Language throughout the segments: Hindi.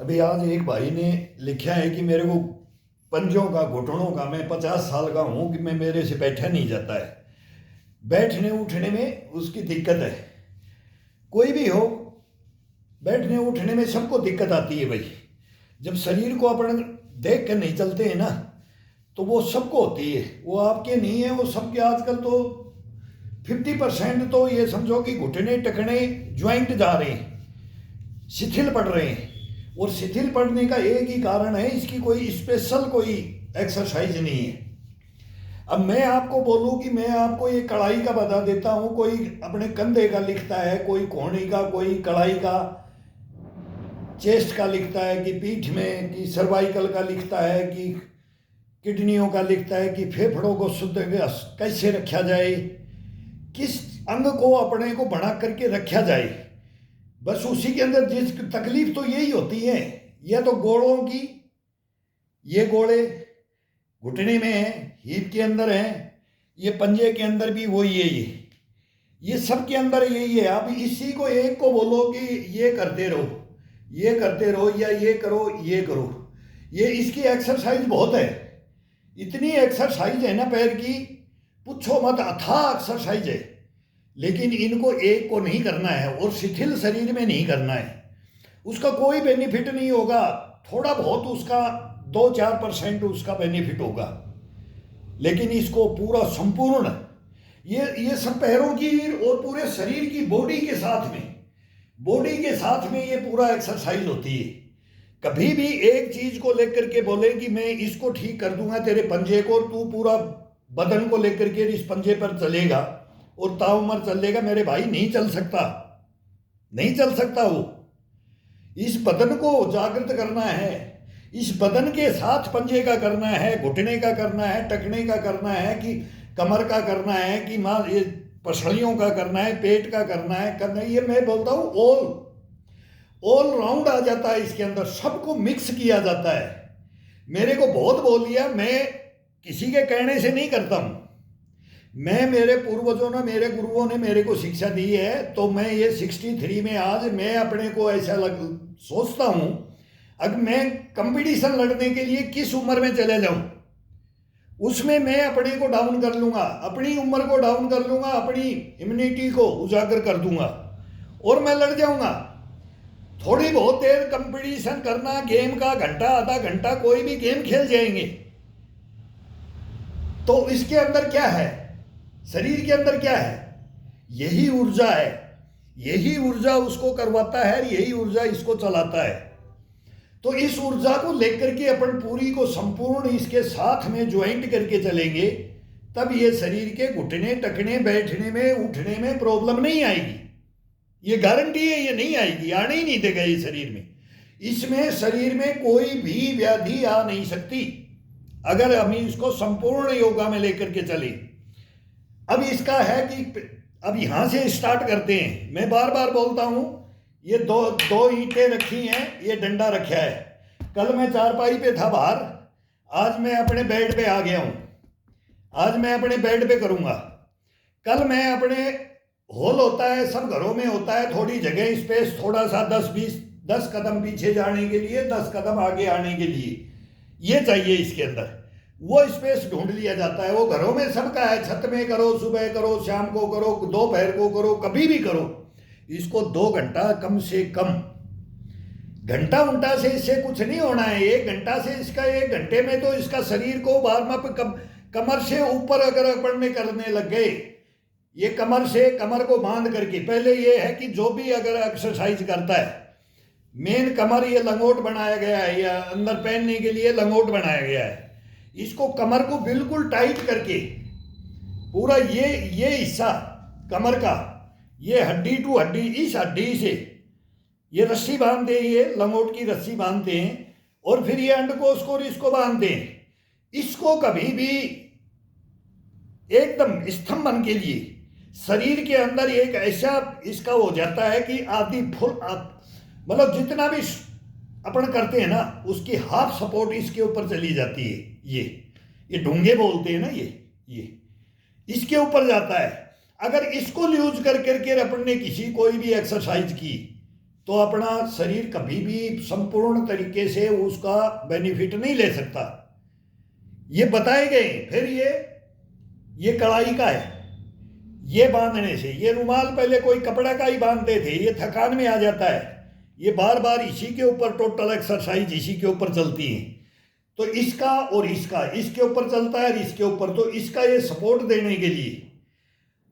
अभी आज एक भाई ने लिखा है कि मेरे को पंजों का, घुटनों का, मैं 50 साल का हूँ कि मैं मेरे से बैठा नहीं जाता है, बैठने उठने में उसकी दिक्कत है। कोई भी हो, बैठने उठने में सबको दिक्कत आती है भाई। जब शरीर को अपन देख कर नहीं चलते हैं ना, तो वो सबको होती है, वो आपके नहीं है, वो सबके। आजकल तो 50% तो ये समझो कि घुटने टकने ज्वाइंट जा रहे हैं, शिथिल पड़ रहे हैं। और शिथिल पड़ने का एक ही कारण है, इसकी कोई स्पेशल कोई एक्सरसाइज नहीं है। अब मैं आपको बोलूं कि मैं आपको ये कढ़ाई का बता देता हूं, कोई अपने कंधे का लिखता है, कोई कोहनी का, कोई कढ़ाई का, चेस्ट का लिखता है, कि पीठ में, कि सर्वाइकल का लिखता है, कि किडनियों का लिखता है, कि फेफड़ों को शुद्ध कैसे रखा जाए, किस अंग को अपने को बना करके रखा जाए। बस उसी के अंदर जिस तकलीफ तो यही होती है। यह तो गोड़ों की, ये गोड़े घुटने में है, हिप के अंदर है, ये पंजे के अंदर भी वही है, ये सब के अंदर यही है। आप इसी को एक को बोलो कि ये करते रहो, ये करते रहो, या ये करो, ये करो, ये इसकी एक्सरसाइज बहुत है। इतनी एक्सरसाइज है ना पैर की, पूछो मत, अथाह एक्सरसाइज है। लेकिन इनको एक को नहीं करना है, और शिथिल शरीर में नहीं करना है। उसका कोई बेनिफिट नहीं होगा, थोड़ा बहुत उसका 2-4% उसका बेनिफिट होगा, लेकिन इसको पूरा संपूर्ण, ये सब पैरों की और पूरे शरीर की बॉडी के साथ में ये पूरा एक्सरसाइज होती है। कभी भी एक चीज को लेकर के बोले कि मैं इसको ठीक कर दूंगा तेरे पंजे को, तू पूरा बदन को लेकर के इस पंजे पर चलेगा और ताउमर चलेगा, मेरे भाई नहीं चल सकता, नहीं चल सकता। वो इस बदन को जागृत करना है, इस बदन के साथ पंजे का करना है, घुटने का करना है, टखने का करना है, कि कमर का करना है, कि मां ये पसलियों का करना है, पेट का करना है। ये मैं बोलता हूँ ऑल राउंड आ जाता है इसके अंदर, सबको मिक्स किया जाता है। मेरे को बहुत बोल लिया, मैं किसी के कहने से नहीं करता हूँ, मैं, मेरे पूर्वजों ने, मेरे गुरुओं ने मेरे को शिक्षा दी है। तो मैं ये 63 में आज मैं अपने को ऐसा सोचता हूँ, अगर मैं कंपटीशन लड़ने के लिए किस उम्र में चले जाऊं, उसमें मैं अपने को डाउन कर लूंगा, अपनी उम्र को डाउन कर लूंगा, अपनी इम्यूनिटी को उजागर कर दूंगा और मैं लड़ जाऊंगा। थोड़ी बहुत देर कंपटीशन करना, गेम का घंटा आधा घंटा कोई भी गेम खेल जाएंगे, तो इसके अंदर क्या है, शरीर के अंदर क्या है, यही ऊर्जा है, यही ऊर्जा उसको करवाता है, यही ऊर्जा इसको चलाता है। तो इस ऊर्जा को लेकर के अपन पूरी को संपूर्ण इसके साथ में ज्वाइंट करके चलेंगे, तब ये शरीर के घुटने टकने, बैठने में, उठने में प्रॉब्लम नहीं आएगी। ये गारंटी है, ये नहीं आएगी, आने ही नहीं देगा ये शरीर में। इसमें शरीर में कोई भी व्याधि आ नहीं सकती अगर हम इसको संपूर्ण योगा में लेकर के चले। अब इसका है कि अब यहां से स्टार्ट करते हैं। मैं बार बार बोलता हूं, ये दो ईंटें रखी हैं, ये डंडा रखा है। कल मैं चारपाई पे था बाहर, आज मैं अपने बेड पे आ गया हूं, आज मैं अपने बेड पे करूंगा। कल मैं अपने हॉल होता है, सब घरों में होता है, थोड़ी जगह स्पेस, थोड़ा सा 10 कदम पीछे जाने के लिए, 10 कदम आगे आने के लिए ये चाहिए। इसके अंदर वो स्पेस ढूंढ लिया जाता है। वो घरों में सबका है, छत में करो, सुबह करो, शाम को करो, दोपहर को करो, कभी भी करो। इसको 2 घंटा कम से कम, घंटा उंटा से इससे कुछ नहीं होना है। 1 घंटा से इसका, 1 घंटे में तो इसका शरीर को वार्म अप, कमर से ऊपर अगर अपन में करने लग गए, ये कमर से, कमर को बांध करके, पहले ये है कि जो भी अगर एक्सरसाइज करता है, मेन कमर, ये लंगोट बनाया गया है, या अंदर पहनने के लिए लंगोट बनाया गया है। इसको कमर को बिल्कुल टाइट करके पूरा ये हिस्सा कमर का, ये हड्डी टू हड्डी, इस हड्डी से ये रस्सी बांधते हैं, ये लंगोट की रस्सी बांधते हैं, और फिर ये अंडकोश को इसको बांधते हैं। इसको कभी भी एकदम स्तंभन के लिए शरीर के अंदर एक ऐसा इसका हो जाता है कि आदि फुल, मतलब जितना भी अपन करते हैं ना, उसकी हाफ सपोर्ट इसके ऊपर चली जाती है। ये ढूंगे बोलते हैं ना, ये इसके ऊपर जाता है। अगर इसको यूज कर करके अपन ने किसी कोई भी एक्सरसाइज की तो अपना शरीर कभी भी संपूर्ण तरीके से उसका बेनिफिट नहीं ले सकता। ये बताए गए। फिर ये कड़ाई का है, ये बांधने से, ये रुमाल पहले कोई कपड़ा का ही बांधते थे, ये थकान में आ जाता है, ये बार बार इसी के ऊपर टोटल एक्सरसाइज इसी के ऊपर चलती है। तो इसका और इसका, इसके ऊपर चलता है और इसके ऊपर, तो इसका ये सपोर्ट देने के लिए,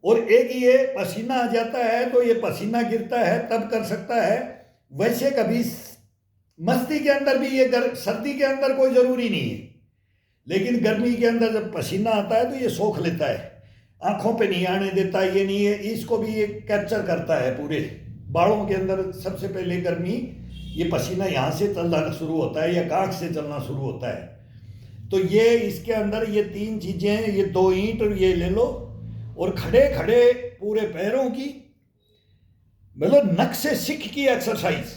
और एक ये पसीना आ जाता है तो ये पसीना गिरता है तब कर सकता है। वैसे कभी मस्ती के अंदर भी ये सर्दी के अंदर कोई जरूरी नहीं है, लेकिन गर्मी के अंदर जब पसीना आता है तो ये सोख लेता है, आंखों पे नहीं आने देता, ये नहीं है, इसको भी ये कैप्चर करता है पूरे बालों के अंदर। सबसे पहले गर्मी, ये पसीना यहाँ से चलना शुरू होता है या कांख से चलना शुरू होता है। तो ये इसके अंदर ये 3 चीजें हैं, ये 2 ईंट ये ले लो, और खड़े खड़े पूरे पैरों की, मतलब नक से सिख की एक्सरसाइज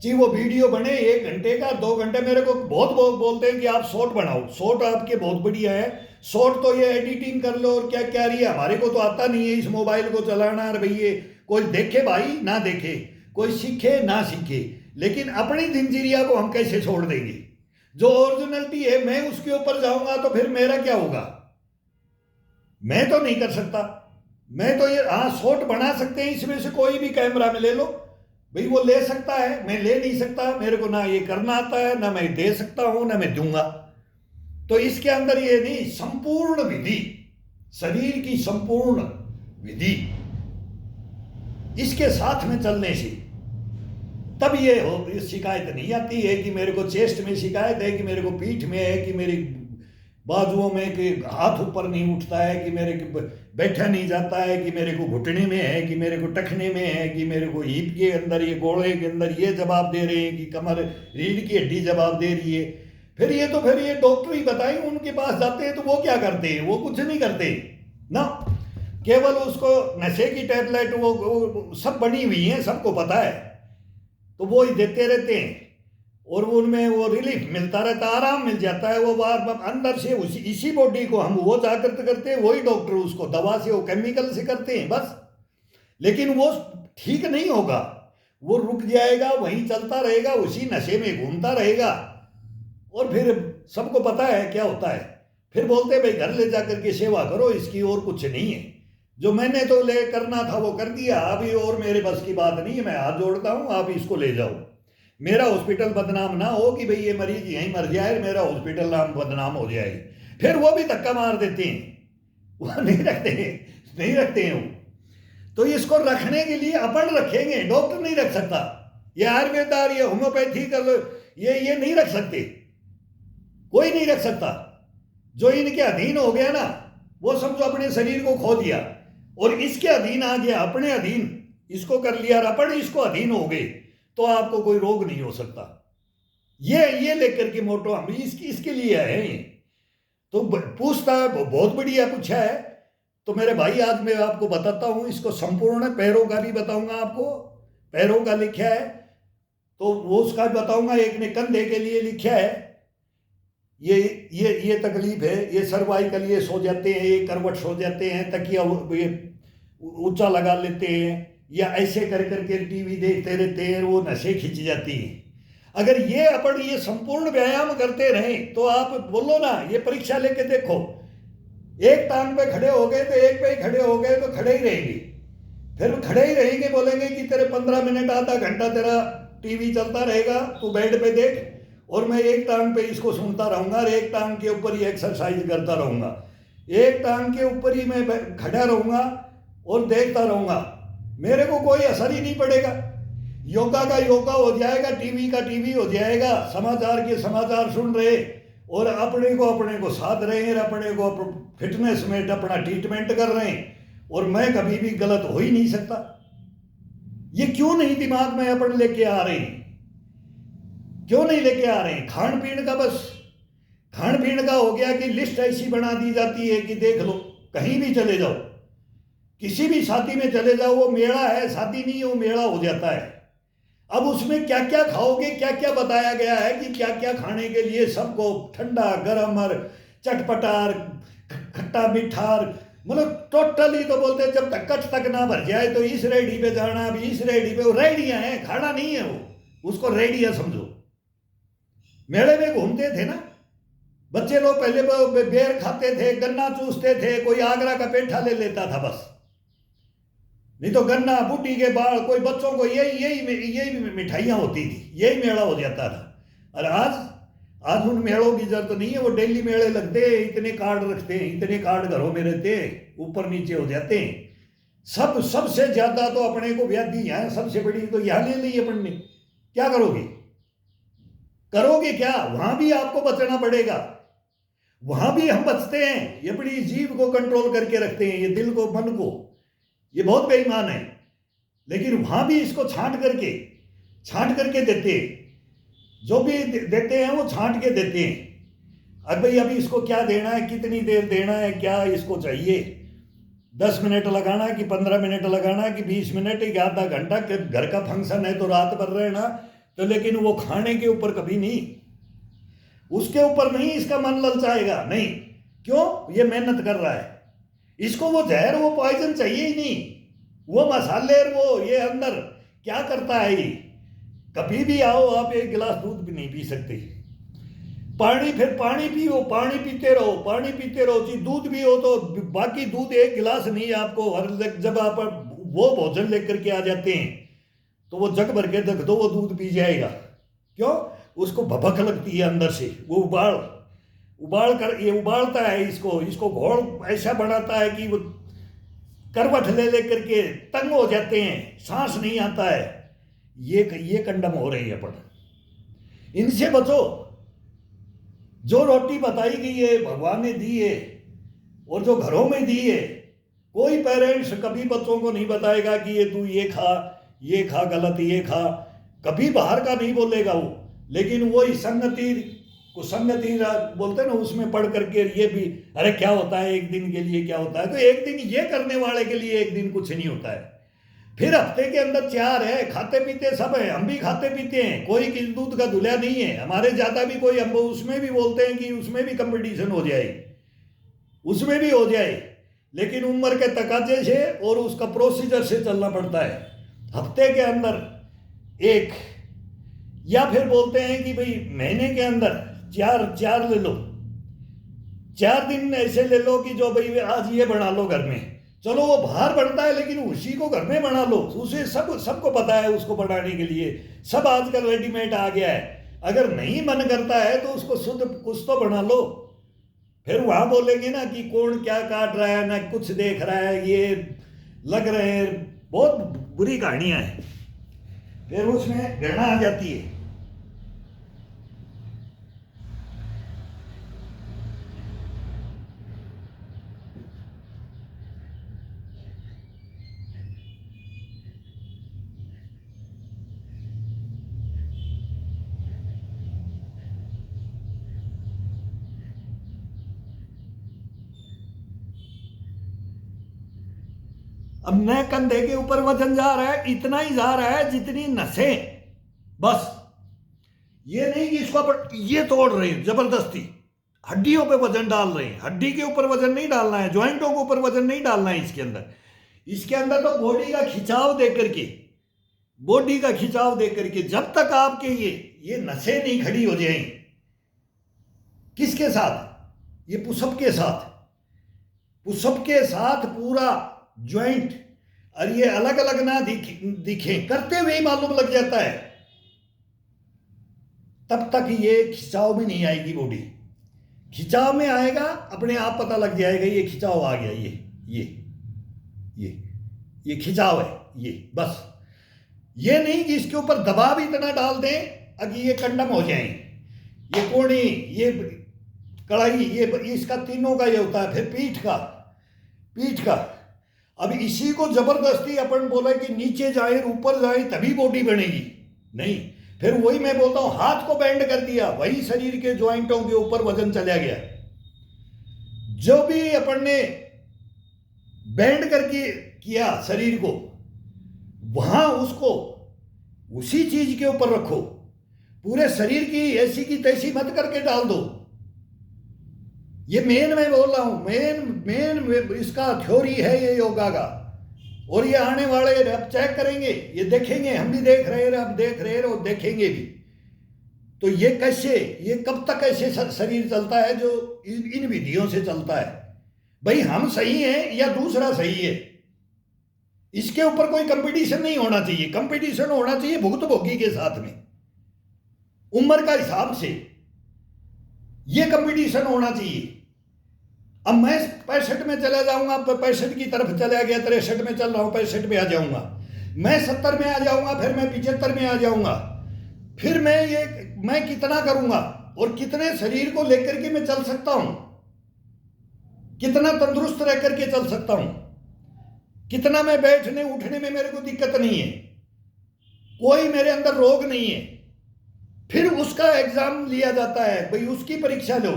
जी। वो वीडियो बने 1 घंटे का, 2 घंटे, मेरे को बहुत बोलते हैं कि आप शॉर्ट बनाओ, शॉर्ट आपके बहुत बढ़िया है, शॉर्ट तो ये एडिटिंग कर लो और क्या क्या रही है, हमारे को तो आता नहीं है इस मोबाइल को चलाना। और भैया कोई देखे भाई ना देखे, कोई सीखे ना सीखे, लेकिन अपनी दिनचर्या को हम कैसे छोड़ देंगे? जो ओरिजिनलिटी है मैं उसके ऊपर जाऊंगा तो फिर मेरा क्या होगा? मैं तो नहीं कर सकता। मैं तो ये शॉर्ट बना सकते हैं, इसमें से कोई भी कैमरा में ले लो भाई, वो ले सकता है, मैं ले नहीं सकता, मेरे को ना ये करना आता है, ना मैं दे सकता हूं, ना मैं दूंगा। तो इसके अंदर ये नहीं, संपूर्ण विधि, शरीर की संपूर्ण विधि, इसके साथ में चलने से तब ये शिकायत नहीं आती है कि मेरे को चेस्ट में शिकायत है, कि मेरे को पीठ में है, कि मेरी बाजुओं में, कि हाथ ऊपर नहीं उठता है, कि मेरे को बैठा नहीं जाता है, कि मेरे को घुटने में है, कि मेरे को टखने में है, कि मेरे को हिप के अंदर, ये गोड़े के अंदर ये जवाब दे रहे हैं, कि कमर रीढ़ की हड्डी जवाब दे रही है। फिर ये डॉक्टर ही बताएं, उनके पास जाते हैं तो वो क्या करते हैं? वो कुछ नहीं करते ना, केवल उसको नशे की टैबलेट वो सब बनी हुई है, सबको पता है, तो वो ही देते रहते हैं, और उनमें वो रिलीफ मिलता रहता, आराम मिल जाता है। वो बार बार अंदर से इसी बॉडी को हम वो जागृत करते हैं, वही डॉक्टर उसको दवा से, वो केमिकल से करते हैं बस। लेकिन वो ठीक नहीं होगा, वो रुक जाएगा, वहीं चलता रहेगा, उसी नशे में घूमता रहेगा, और फिर सबको पता है क्या होता है। फिर बोलते हैं भाई घर ले जाकर के सेवा करो इसकी, और कुछ नहीं है। जो मैंने तो ले करना था वो कर दिया, अभी और मेरे बस की बात नहीं है, मैं हाथ जोड़ता हूं, आप इसको ले जाओ। मेरा हॉस्पिटल बदनाम ना हो कि भाई ये मरीज यहीं मर जाए, मेरा हॉस्पिटल नाम बदनाम हो जाए। फिर वो भी धक्का मार देते हैं, वो नहीं रखते हैं वो। तो इसको रखने के लिए अपन रखेंगे, डॉक्टर नहीं रख सकता। ये आयुर्वेदार, ये होम्योपैथी कर लो, ये नहीं रख सकते, कोई नहीं रख सकता। जो इनके अधीन हो गया ना, वो समझो अपने शरीर को खो दिया, और इसके अधीन आ गया, अपने अधीन इसको कर लिया, और अपन इसको अधीन हो गए, तो आपको कोई रोग नहीं हो सकता। ये लेकर के मोटो हम इसके लिए आए हैं। तो पूछता है, बहुत बढ़िया पूछा है। तो मेरे भाई आज मैं आपको बताता हूं, इसको संपूर्ण पैरों का भी बताऊंगा आपको, पैरों का लिखा है तो वो उसका बताऊंगा। एक ने कंधे के लिए लिखा है, ये तकलीफ है, ये सर्वाइकल, ये सो जाते हैं, ये करवट सो जाते हैं, तकिया ये ऊंचा लगा लेते हैं, या ऐसे कर करके टीवी देखते रहते हैं, वो नसें खिंच जाती हैं। अगर ये अपन ये संपूर्ण व्यायाम करते रहें तो आप बोलो ना, ये परीक्षा लेके देखो, एक टांग पे खड़े हो गए तो एक पे ही खड़े हो गए तो खड़े ही रहेंगे, फिर खड़े ही रहेंगे, बोलेंगे कि तेरे 15 मिनट आधा घंटा तेरा टीवी चलता रहेगा, तू बेड पे देख, और मैं एक टांग पे इसको सुनता रहूंगा, और एक टांग के ऊपर ही एक्सरसाइज करता रहूंगा, एक टांग के ऊपर ही मैं खड़ा रहूंगा और देखता रहूंगा, मेरे को कोई असर ही नहीं पड़ेगा। योगा का योगा हो जाएगा, टीवी का टीवी हो जाएगा, समाचार के समाचार सुन रहे, और अपने को साध रहे हैं, अपने को फिटनेस में अपना ट्रीटमेंट कर रहे हैं, और मैं कभी भी गलत हो ही नहीं सकता। ये क्यों नहीं दिमाग में अपन लेके आ रहे हैं? क्यों नहीं लेके आ रहे हैं? खान पीन का, बस खान पीन का हो गया कि लिस्ट ऐसी बना दी जाती है कि देख लो, कहीं भी चले जाओ, किसी भी शादी में चले जाओ, वो मेला है, शादी नहीं है, वो मेला हो जाता है। अब उसमें क्या क्या खाओगे, क्या क्या बताया गया है कि क्या क्या खाने के लिए, सबको ठंडा गरम और चटपटार, खट्टा मीठार, मतलब टोटली तो बोलते हैं जब तक कच्छ तक ना भर जाए तो इस रेडी पे जाना, अभी इस रेडी पे। वो रेडियां हैं, खाना नहीं है वो, उसको रेडियां समझो। मेले में घूमते थे ना बच्चे लोग, पहले बेर खाते थे, गन्ना चूसते थे, कोई आगरा का पेठा ले लेता था बस, नहीं तो गन्ना, बूटी के बाल, कोई बच्चों को यही यही यही मिठाइयाँ होती थी, यही मेला हो जाता था। और आज उन मेलों की जरूरत नहीं है, वो डेली मेले लगते हैं, इतने कार्ड रखते हैं, इतने कार्ड घरों में रहते हैं, ऊपर नीचे हो जाते हैं। सबसे ज्यादा तो अपने को व्याधि है, सबसे बड़ी तो यहाँ ले ली अपन ने। क्या करोगे क्या? वहां भी आपको बचना पड़ेगा, वहां भी हम बचते हैं। ये बड़ी जीव को कंट्रोल करके रखते हैं, ये दिल को, मन को, ये बहुत बेईमान है। लेकिन वहां भी इसको छांट करके देते हैं, जो भी देते हैं वो छांट के देते हैं। अब भाई अभी इसको क्या देना है, कितनी देर देना है, क्या इसको चाहिए, 10 मिनट लगाना है कि 15 मिनट लगाना है कि 20 मिनट कि आधा घंटा। घर का फंक्शन है तो रात भर रहना तो, लेकिन वो खाने के ऊपर कभी नहीं, उसके ऊपर नहीं इसका मन ललचाएगा, नहीं। क्यों? ये मेहनत कर रहा है, इसको वो जहर, वो पॉइजन चाहिए ही नहीं, वो मसाले, वो ये अंदर क्या करता है ये। कभी भी आओ आप एक गिलास दूध भी नहीं पी सकते, पानी, फिर पानी पियो, पानी पीते रहो जी। दूध भी हो तो बाकी दूध एक गिलास नहीं आपको, हर जब आप वो भोजन लेकर के आ जाते हैं तो वो जग भर के रख दो, वो दूध पी जाएगा। क्यों? उसको भभक लगती है अंदर से, वो उबाल कर ये उबालता है, इसको घोल ऐसा बनाता है कि वो करवट ले लेकर के तंग हो जाते हैं, सांस नहीं आता है। ये कंडम हो रही है अपन, इनसे बचो। जो रोटी बताई गई है भगवान ने दी है, और जो घरों में दी है, कोई पेरेंट्स कभी बच्चों को नहीं बताएगा कि ये तू ये खा गलत, ये खा, कभी बाहर का नहीं बोलेगा वो। लेकिन वही संगति बोलते हैं ना, उसमें पढ़ करके ये भी, अरे क्या होता है एक दिन के लिए, क्या होता है। तो एक दिन ये करने वाले के लिए एक दिन कुछ नहीं होता है। फिर हफ्ते के अंदर 4 है, खाते पीते सब है, हम भी खाते पीते हैं, कोई किस दूध का धुला नहीं है हमारे ज्यादा भी कोई। हम उसमें भी बोलते हैं कि उसमें भी कंपटीशन हो जाए, उसमें भी हो जाए, लेकिन उम्र के तकाजे से और उसका प्रोसीजर से चलना पड़ता है। हफ्ते के अंदर एक, या फिर बोलते हैं कि भाई महीने के अंदर 4 ले लो, 4 दिन ऐसे ले लो कि जो भाई आज ये बना लो घर में, चलो वो बाहर बनता है लेकिन उसी को घर में बना लो, उसे सबको पता है उसको बनाने के लिए, सब आजकल रेडीमेड आ गया है। अगर नहीं मन करता है तो उसको शुद्ध कुछ तो बना लो। फिर वहां बोलेंगे ना कि कौन क्या काट रहा है, ना कुछ देख रहा है, ये लग रहे हैं, बहुत बुरी कहानियां हैं, फिर उसमें घृणा आ जाती है। अब नए कंधे के ऊपर वजन जा रहा है, इतना ही जा रहा है जितनी नसें, बस। ये नहीं कि इसको ये तोड़ रहे हैं जबरदस्ती, हड्डियों पे वजन डाल रहे हैं। हड्डी के ऊपर वजन नहीं डालना है, ज्वाइंटों के ऊपर वजन नहीं डालना है। इसके अंदर तो बॉडी का खिंचाव देकर के, जब तक आपके ये नसें नहीं खड़ी हो जाएं, किसके साथ? ये पुशअप के साथ पूरा ज्वाइंट, और ये अलग अलग ना दिखे, करते हुए ही मालूम लग जाता है। तब तक ये खिंचाव में नहीं आएगी बॉडी। खिंचाव में आएगा, अपने आप पता लग जाएगा ये खिंचाव आ गया, ये खिंचाव है, ये बस। ये नहीं कि इसके ऊपर दबाव इतना डाल दें अगर ये कंडम हो जाए, ये कोणी, ये कड़ाई, ये इसका तीनों का ये होता है। फिर पीठ का अब इसी को जबरदस्ती अपन बोले कि नीचे जाए ऊपर जाए तभी बॉडी बनेगी, नहीं। फिर वही मैं बोलता हूं, हाथ को बैंड कर दिया, वही शरीर के ज्वाइंटों के ऊपर वजन चला गया। जो भी अपन ने बैंड करके किया शरीर को, वहां उसको उसी चीज के ऊपर रखो। पूरे शरीर की ऐसी की तैसी मत करके डाल दो। ये मेन मैं बोल रहा हूं, मेन इसका थ्योरी है ये योगा का। और ये आने वाले अब चेक करेंगे, ये देखेंगे, हम भी देख रहे हैं, अब देख रहे हैं और देखेंगे भी। तो ये कैसे, ये कब तक ऐसे शरीर चलता है जो इन विधियों से चलता है? भाई हम सही हैं या दूसरा सही है, इसके ऊपर कोई कंपटीशन नहीं होना चाहिए। कंपटीशन होना चाहिए भुक्तभोगी के साथ में, उम्र का हिसाब से ये कंपटीशन होना चाहिए। अब मैं 65 में चला जाऊंगा, 65 की तरफ चला गया, 63 में चल रहा हूं, 65 में आ जाऊंगा, मैं 70 में आ जाऊंगा, फिर मैं 75 में आ जाऊंगा, फिर मैं कितना करूंगा और कितने शरीर को लेकर के मैं चल सकता हूं, कितना तंदुरुस्त रह करके चल सकता हूं, कितना मैं बैठने उठने में मेरे को दिक्कत नहीं है, कोई मेरे अंदर रोग नहीं है। फिर उसका एग्जाम लिया जाता है, भाई उसकी परीक्षा लो।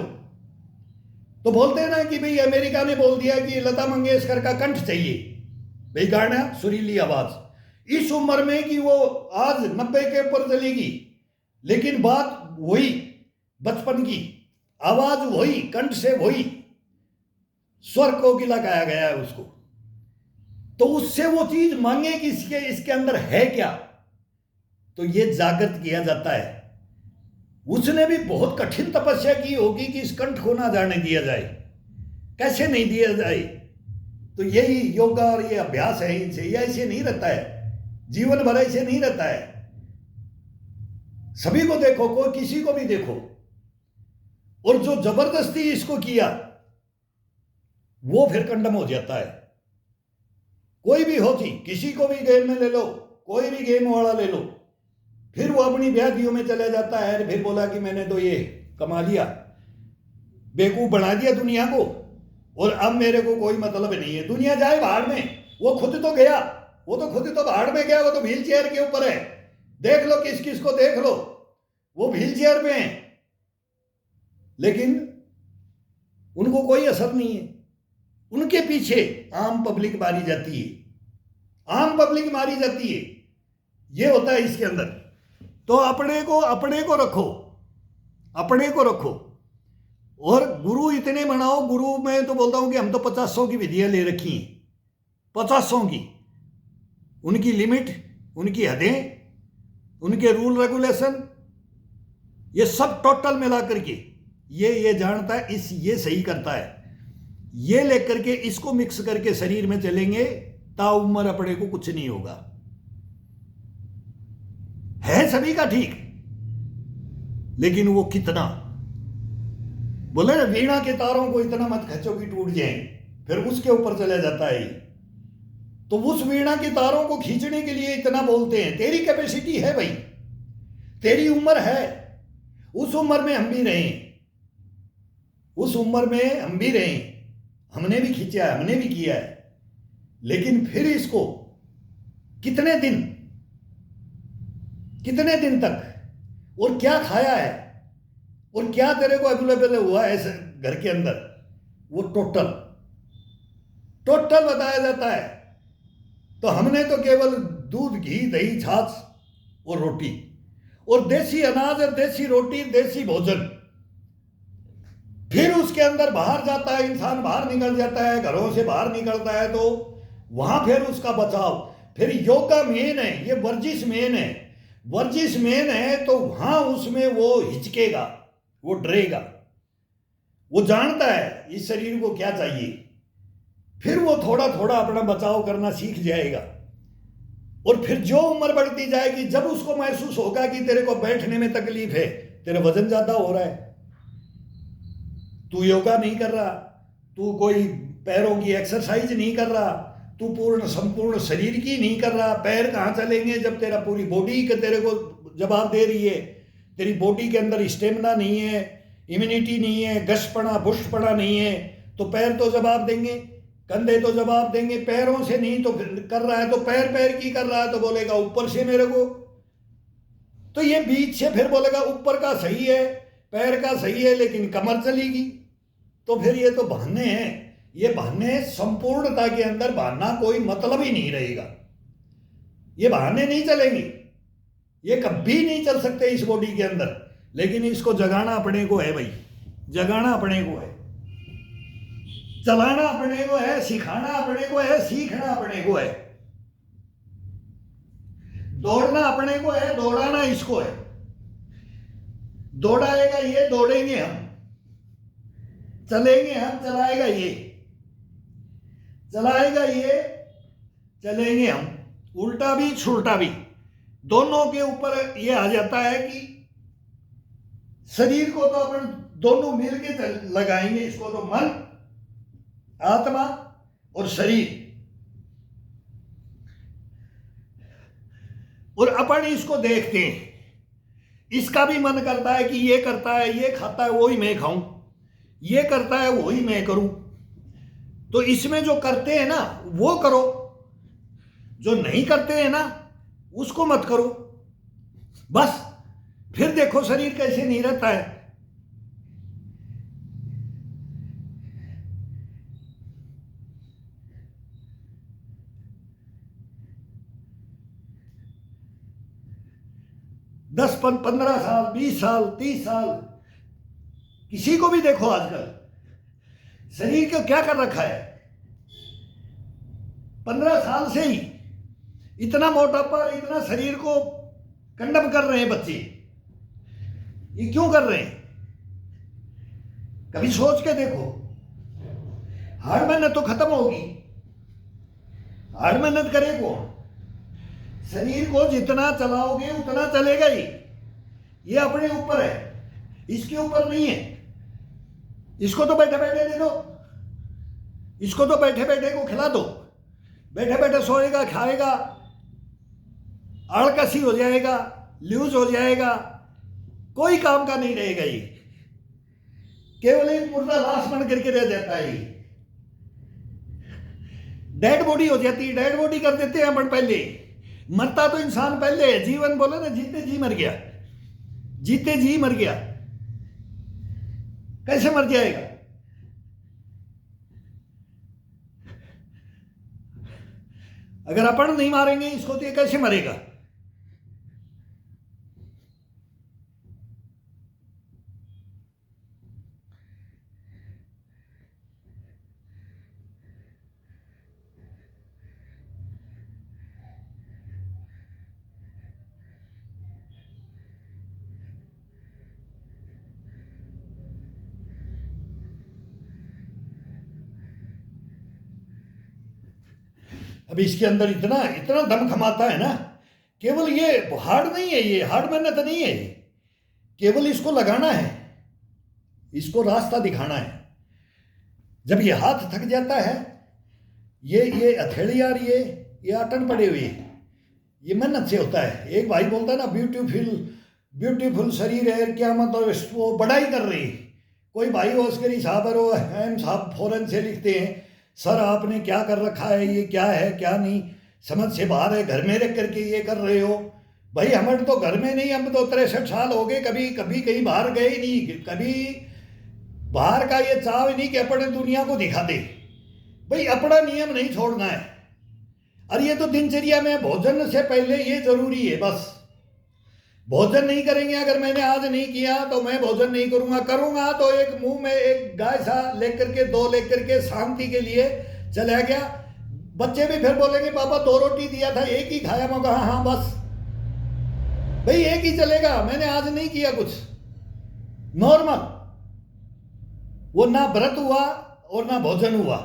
तो बोलते हैं ना कि भाई अमेरिका ने बोल दिया कि लता मंगेशकर का कंठ चाहिए, भाई गाना सुरीली आवाज इस उम्र में कि वो आज 90 के ऊपर चलेगी, लेकिन बात वही बचपन की, आवाज वही, कंठ से वही, स्वर कोकिला कहा गया है उसको। तो उससे वो चीज मांगे कि इसके अंदर है क्या, तो ये जागृत किया जाता है। उसने भी बहुत कठिन तपस्या की होगी कि इस कंठ को ना जाने दिया जाए, कैसे नहीं दिया जाए। तो यही योगा और ये अभ्यास है इनसे, ये ऐसे नहीं रहता है, जीवन भर ऐसे नहीं रहता है। सभी को देखो, कोई किसी को भी देखो, और जो जबरदस्ती इसको किया वो फिर कंडम हो जाता है। कोई भी होती, किसी को भी गेम में ले लो, कोई भी गेम वाला ले लो, फिर वो अपनी व्याधियों में चला जाता है, फिर बोला कि मैंने तो ये कमा लिया, बेवकूफ बना दिया दुनिया को, और अब मेरे को कोई मतलब नहीं है। दुनिया जाए भाड़ में, वो खुद तो गया, वो तो खुद तो भाड़ में गया, वो तो व्हील चेयर के ऊपर है। देख लो किस किस को देख लो, वो व्हील चेयर में है, लेकिन उनको कोई असर नहीं है। उनके पीछे आम पब्लिक मारी जाती है, आम पब्लिक मारी जाती है। ये होता है इसके अंदर। तो अपने को रखो, अपने को रखो, और गुरु इतने बनाओ। गुरु में तो बोलता हूं कि हम तो 50 की विधियां ले रखी हैं, 50 की, उनकी लिमिट, उनकी हदें, उनके रूल रेगुलेशन, ये सब टोटल मिला करके ये जानता है, ये सही करता है। ये लेकर के इसको मिक्स करके शरीर में चलेंगे, ताउम्र अपने को कुछ नहीं होगा। है सभी का ठीक, लेकिन वो कितना, बोले ना वीणा के तारों को इतना मत खींचो कि टूट जाए, फिर उसके ऊपर चला जाता है। तो उस वीणा के तारों को खींचने के लिए इतना बोलते हैं। तेरी कैपेसिटी है भाई, तेरी उम्र है, उस उम्र में हम भी रहे, उस उम्र में हम भी रहे, हमने भी खींचा है, हमने भी किया है। लेकिन फिर इसको कितने दिन तक, और क्या खाया है, और क्या तेरे को अवेलेबल हुआ है घर के अंदर, वो टोटल बताया जाता है। तो हमने तो केवल दूध, घी, दही, छाछ और रोटी, और देसी अनाज और देसी रोटी, देसी भोजन। फिर उसके अंदर बाहर जाता है इंसान, बाहर निकल जाता है, घरों से बाहर निकलता है, तो वहां फिर उसका बचाव। फिर योगा मेन है, ये वर्जिश मेन है। वर्जिश मेन है तो वहां उसमें वो हिचकेगा, वो डरेगा, वो जानता है इस शरीर को क्या चाहिए। फिर वो थोड़ा थोड़ा अपना बचाव करना सीख जाएगा। और फिर जो उम्र बढ़ती जाएगी, जब उसको महसूस होगा कि तेरे को बैठने में तकलीफ है, तेरा वजन ज्यादा हो रहा है, तू योगा नहीं कर रहा, तू कोई पैरों की एक्सरसाइज नहीं कर रहा, तू पूर्ण संपूर्ण शरीर की नहीं कर रहा, पैर कहाँ चलेंगे जब तेरा पूरी बॉडी के तेरे को जवाब दे रही है। तेरी बॉडी के अंदर स्टेमिना नहीं है, इम्यूनिटी नहीं है, गशपना बुष्टपना नहीं है, तो पैर तो जवाब देंगे, कंधे तो जवाब देंगे। पैरों से नहीं तो कर रहा है, तो पैर की कर रहा है, तो बोलेगा ऊपर से मेरे को। तो ये बीच से फिर बोलेगा ऊपर का सही है, पैर का सही है, लेकिन कमर चलेगी। तो फिर ये तो बहाने हैं, ये बहाने संपूर्णता के अंदर बहाना कोई मतलब ही नहीं रहेगा। ये बहाने नहीं चलेंगे, ये कभी नहीं चल सकते इस बॉडी के अंदर। लेकिन इसको जगाना अपने को है भाई, जगाना अपने को है। चलाना अपने को है, सिखाना अपने को है, सीखना अपने को है। दौड़ना अपने को है, दौड़ाना इसको है। दौड़ाएगा ये, दौड़ेंगे हम। चलेंगे हम, चलाएगा ये। चलाएगा ये, चलेंगे हम। उल्टा भी छुल्टा भी, दोनों के ऊपर ये आ जाता है कि शरीर को तो अपन दोनों मिलके लगाएंगे। इसको तो मन, आत्मा और शरीर, और अपन इसको देखते हैं। इसका भी मन करता है कि ये करता है, ये खाता है, वही मैं खाऊं, ये करता है वही मैं करूं। तो इसमें जो करते हैं ना वो करो, जो नहीं करते हैं ना उसको मत करो। बस फिर देखो शरीर कैसे नहीं रहता है। दस 15 साल, 20 साल, 30 साल, किसी को भी देखो आजकल शरीर को क्या कर रखा है। 15 साल से ही इतना मोटापा, इतना शरीर को कंडम कर रहे हैं बच्चे। ये क्यों कर रहे हैं? कभी सोच के देखो। हार्ड मेहनत तो खत्म होगी। हार्ड मेहनत करे कौन? शरीर को जितना चलाओगे उतना चलेगा ही। ये अपने ऊपर है, इसके ऊपर नहीं है। इसको तो बैठे बैठे दे दो, इसको तो बैठे बैठे को खिला दो। बैठे बैठे सोएगा, खाएगा, आलकसी हो जाएगा, लूज हो जाएगा, कोई काम का नहीं रहेगा। ये केवल एक मुर्दा लाश बन करके रह जाता है। डेड बॉडी हो जाती है। डेड बॉडी कर देते हैं अपन पहले। मरता तो इंसान पहले है। जीवन बोले ना, जीते जी मर गया, जीते जी मर गया। कैसे मर जाएगा? अगर अपन नहीं मारेंगे इसको तो ये कैसे मरेगा? अब इसके अंदर इतना इतना दम खमाता है ना। केवल ये हार्ड नहीं है, ये हार्ड मेहनत नहीं है। केवल इसको लगाना है, इसको रास्ता दिखाना है। जब ये हाथ थक जाता है, ये हथेली यार, ये आटन पड़े हुए, ये मेहनत से होता है। एक भाई बोलता है ना, ब्यूटीफुल ब्यूटीफुल शरीर है, क्या मतलब वो बड़ाई कर रही। कोई भाई ओस्करी साहब और एम साहब फौरन से लिखते हैं, सर आपने क्या कर रखा है, ये क्या है क्या नहीं, समझ से बाहर है, घर में रख करके ये कर रहे हो। भाई हमारे तो घर में नहीं, हम तो 63 साल हो गए, कभी कभी कहीं बाहर गए ही नहीं। कभी बाहर का ये चाव ही नहीं कि अपने दुनिया को दिखा दे। भाई अपना नियम नहीं छोड़ना है। और ये तो दिनचर्या में भोजन से पहले ये जरूरी है। बस भोजन नहीं करेंगे, अगर मैंने आज नहीं किया तो मैं भोजन नहीं करूंगा। करूंगा तो एक मुंह में एक गाय सा लेकर के, 2 लेकर के शांति के लिए चला गया। बच्चे भी फिर बोलेंगे पापा 2 रोटी दिया था, एक ही खाया। मैं कहा हाँ बस भाई एक ही चलेगा, मैंने आज नहीं किया कुछ। नॉर्मल। वो ना व्रत हुआ और ना भोजन हुआ।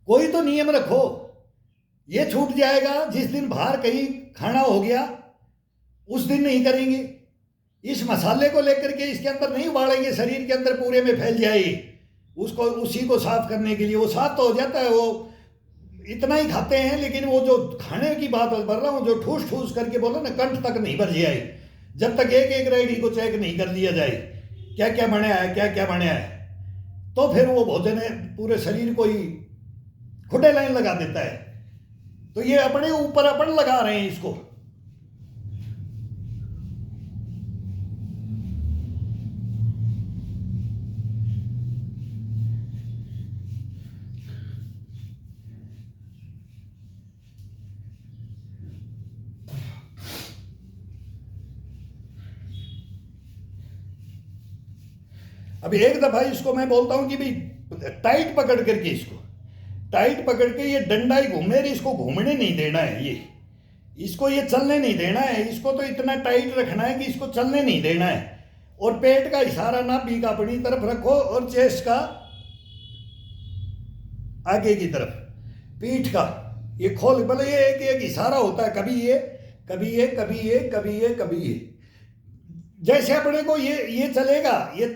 कोई तो नियम रखो। ये छूट जाएगा जिस दिन बाहर कहीं खाना हो गया, उस दिन नहीं करेंगे। इस मसाले को लेकर के इसके अंदर नहीं उबालेंगे, शरीर के अंदर पूरे में फैल जाए। उसको उसी को साफ करने के लिए, वो साफ तो हो जाता है, वो इतना ही खाते हैं। लेकिन वो जो खाने की बात कर रहा हूँ, जो ठूस ठूस करके बोलो ना, कंठ तक नहीं भर जाए, जब तक एक एक रेडी को चेक नहीं कर लिया जाए क्या क्या बनाया है, क्या क्या बनाया है, तो फिर वो भोजन है पूरे शरीर को ही खुटे लाइन लगा देता है। तो ये अपने ऊपर अपन लगा रहे हैं इसको। अब एक दफा इसको मैं बोलता हूं कि भाई टाइट पकड़ करके, इसको टाइट पकड़ के ये डंडा ही घूमे, इसको घूमने नहीं देना है, ये इसको ये चलने नहीं देना है, इसको तो इतना टाइट रखना है कि इसको चलने नहीं देना है। और पेट का इशारा नाभि का अपनी तरफ रखो और चेस्ट का आगे की तरफ, पीठ का ये खोल, भले ये एक इशारा होता है, कभी ये कभी ये कभी ये कभी ये कभी ये, जैसे अपने को ये चलेगा, ये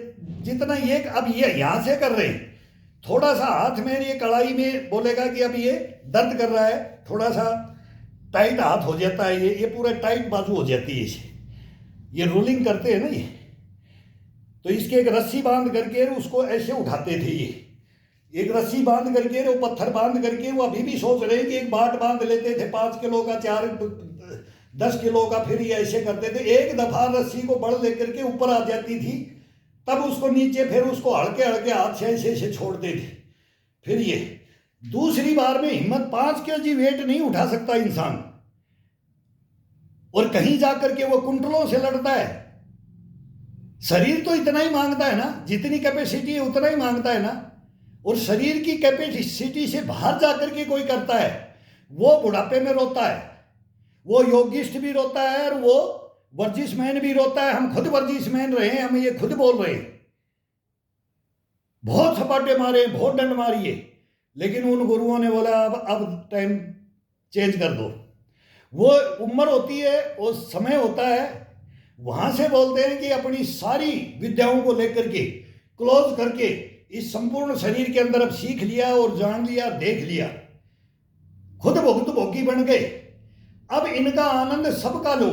जितना ये अब ये यहां से कर रहे हैं, थोड़ा सा हाथ में ये कड़ाई में बोलेगा कि अब ये दर्द कर रहा है, थोड़ा सा टाइट हाथ हो जाता है, ये पूरा टाइट बाजू हो जाती है इसे, ये रोलिंग करते हैं ना ये, तो इसके एक रस्सी बांध करके उसको ऐसे उठाते थे, ये एक रस्सी बांध करके वो पत्थर बांध करके, वो अभी भी सोच रहे हैं कि एक बाट बांध लेते थे 5 किलो का, 10 किलो का, फिर ये ऐसे करते थे। एक दफा रस्सी को बड़ लेकर के ऊपर आ जाती थी, तब उसको नीचे, फिर उसको हल्के हल्के हाथ से ऐसे ऐसे छोड़ते थे। फिर ये दूसरी बार में हिम्मत, 5 केजी वेट नहीं उठा सकता इंसान, और कहीं जाकर के वो कुंटलों से लड़ता है। शरीर तो इतना ही मांगता है ना, जितनी कैपेसिटी है उतना ही मांगता है ना, और शरीर की कैपेसिटी से बाहर जाकर के कोई करता है, वो बुढ़ापे में रोता है, वो योगिस्ट भी रोता है और वो वर्जिश मैन भी रोता है। हम खुद वर्जिश मैन रहे हैं, हम ये खुद बोल रहे हैं, बहुत सपाटे मारे, बहुत डंड मारिए, लेकिन उन गुरुओं ने बोला अब टाइम चेंज कर दो। वो उम्र होती है, वो समय होता है, वहां से बोलते हैं कि अपनी सारी विद्याओं को लेकर के क्लोज करके इस संपूर्ण शरीर के अंदर अब सीख लिया और जान लिया, देख लिया, खुद भुगत भोगी बन गए। अब इनका आनंद सबका लो,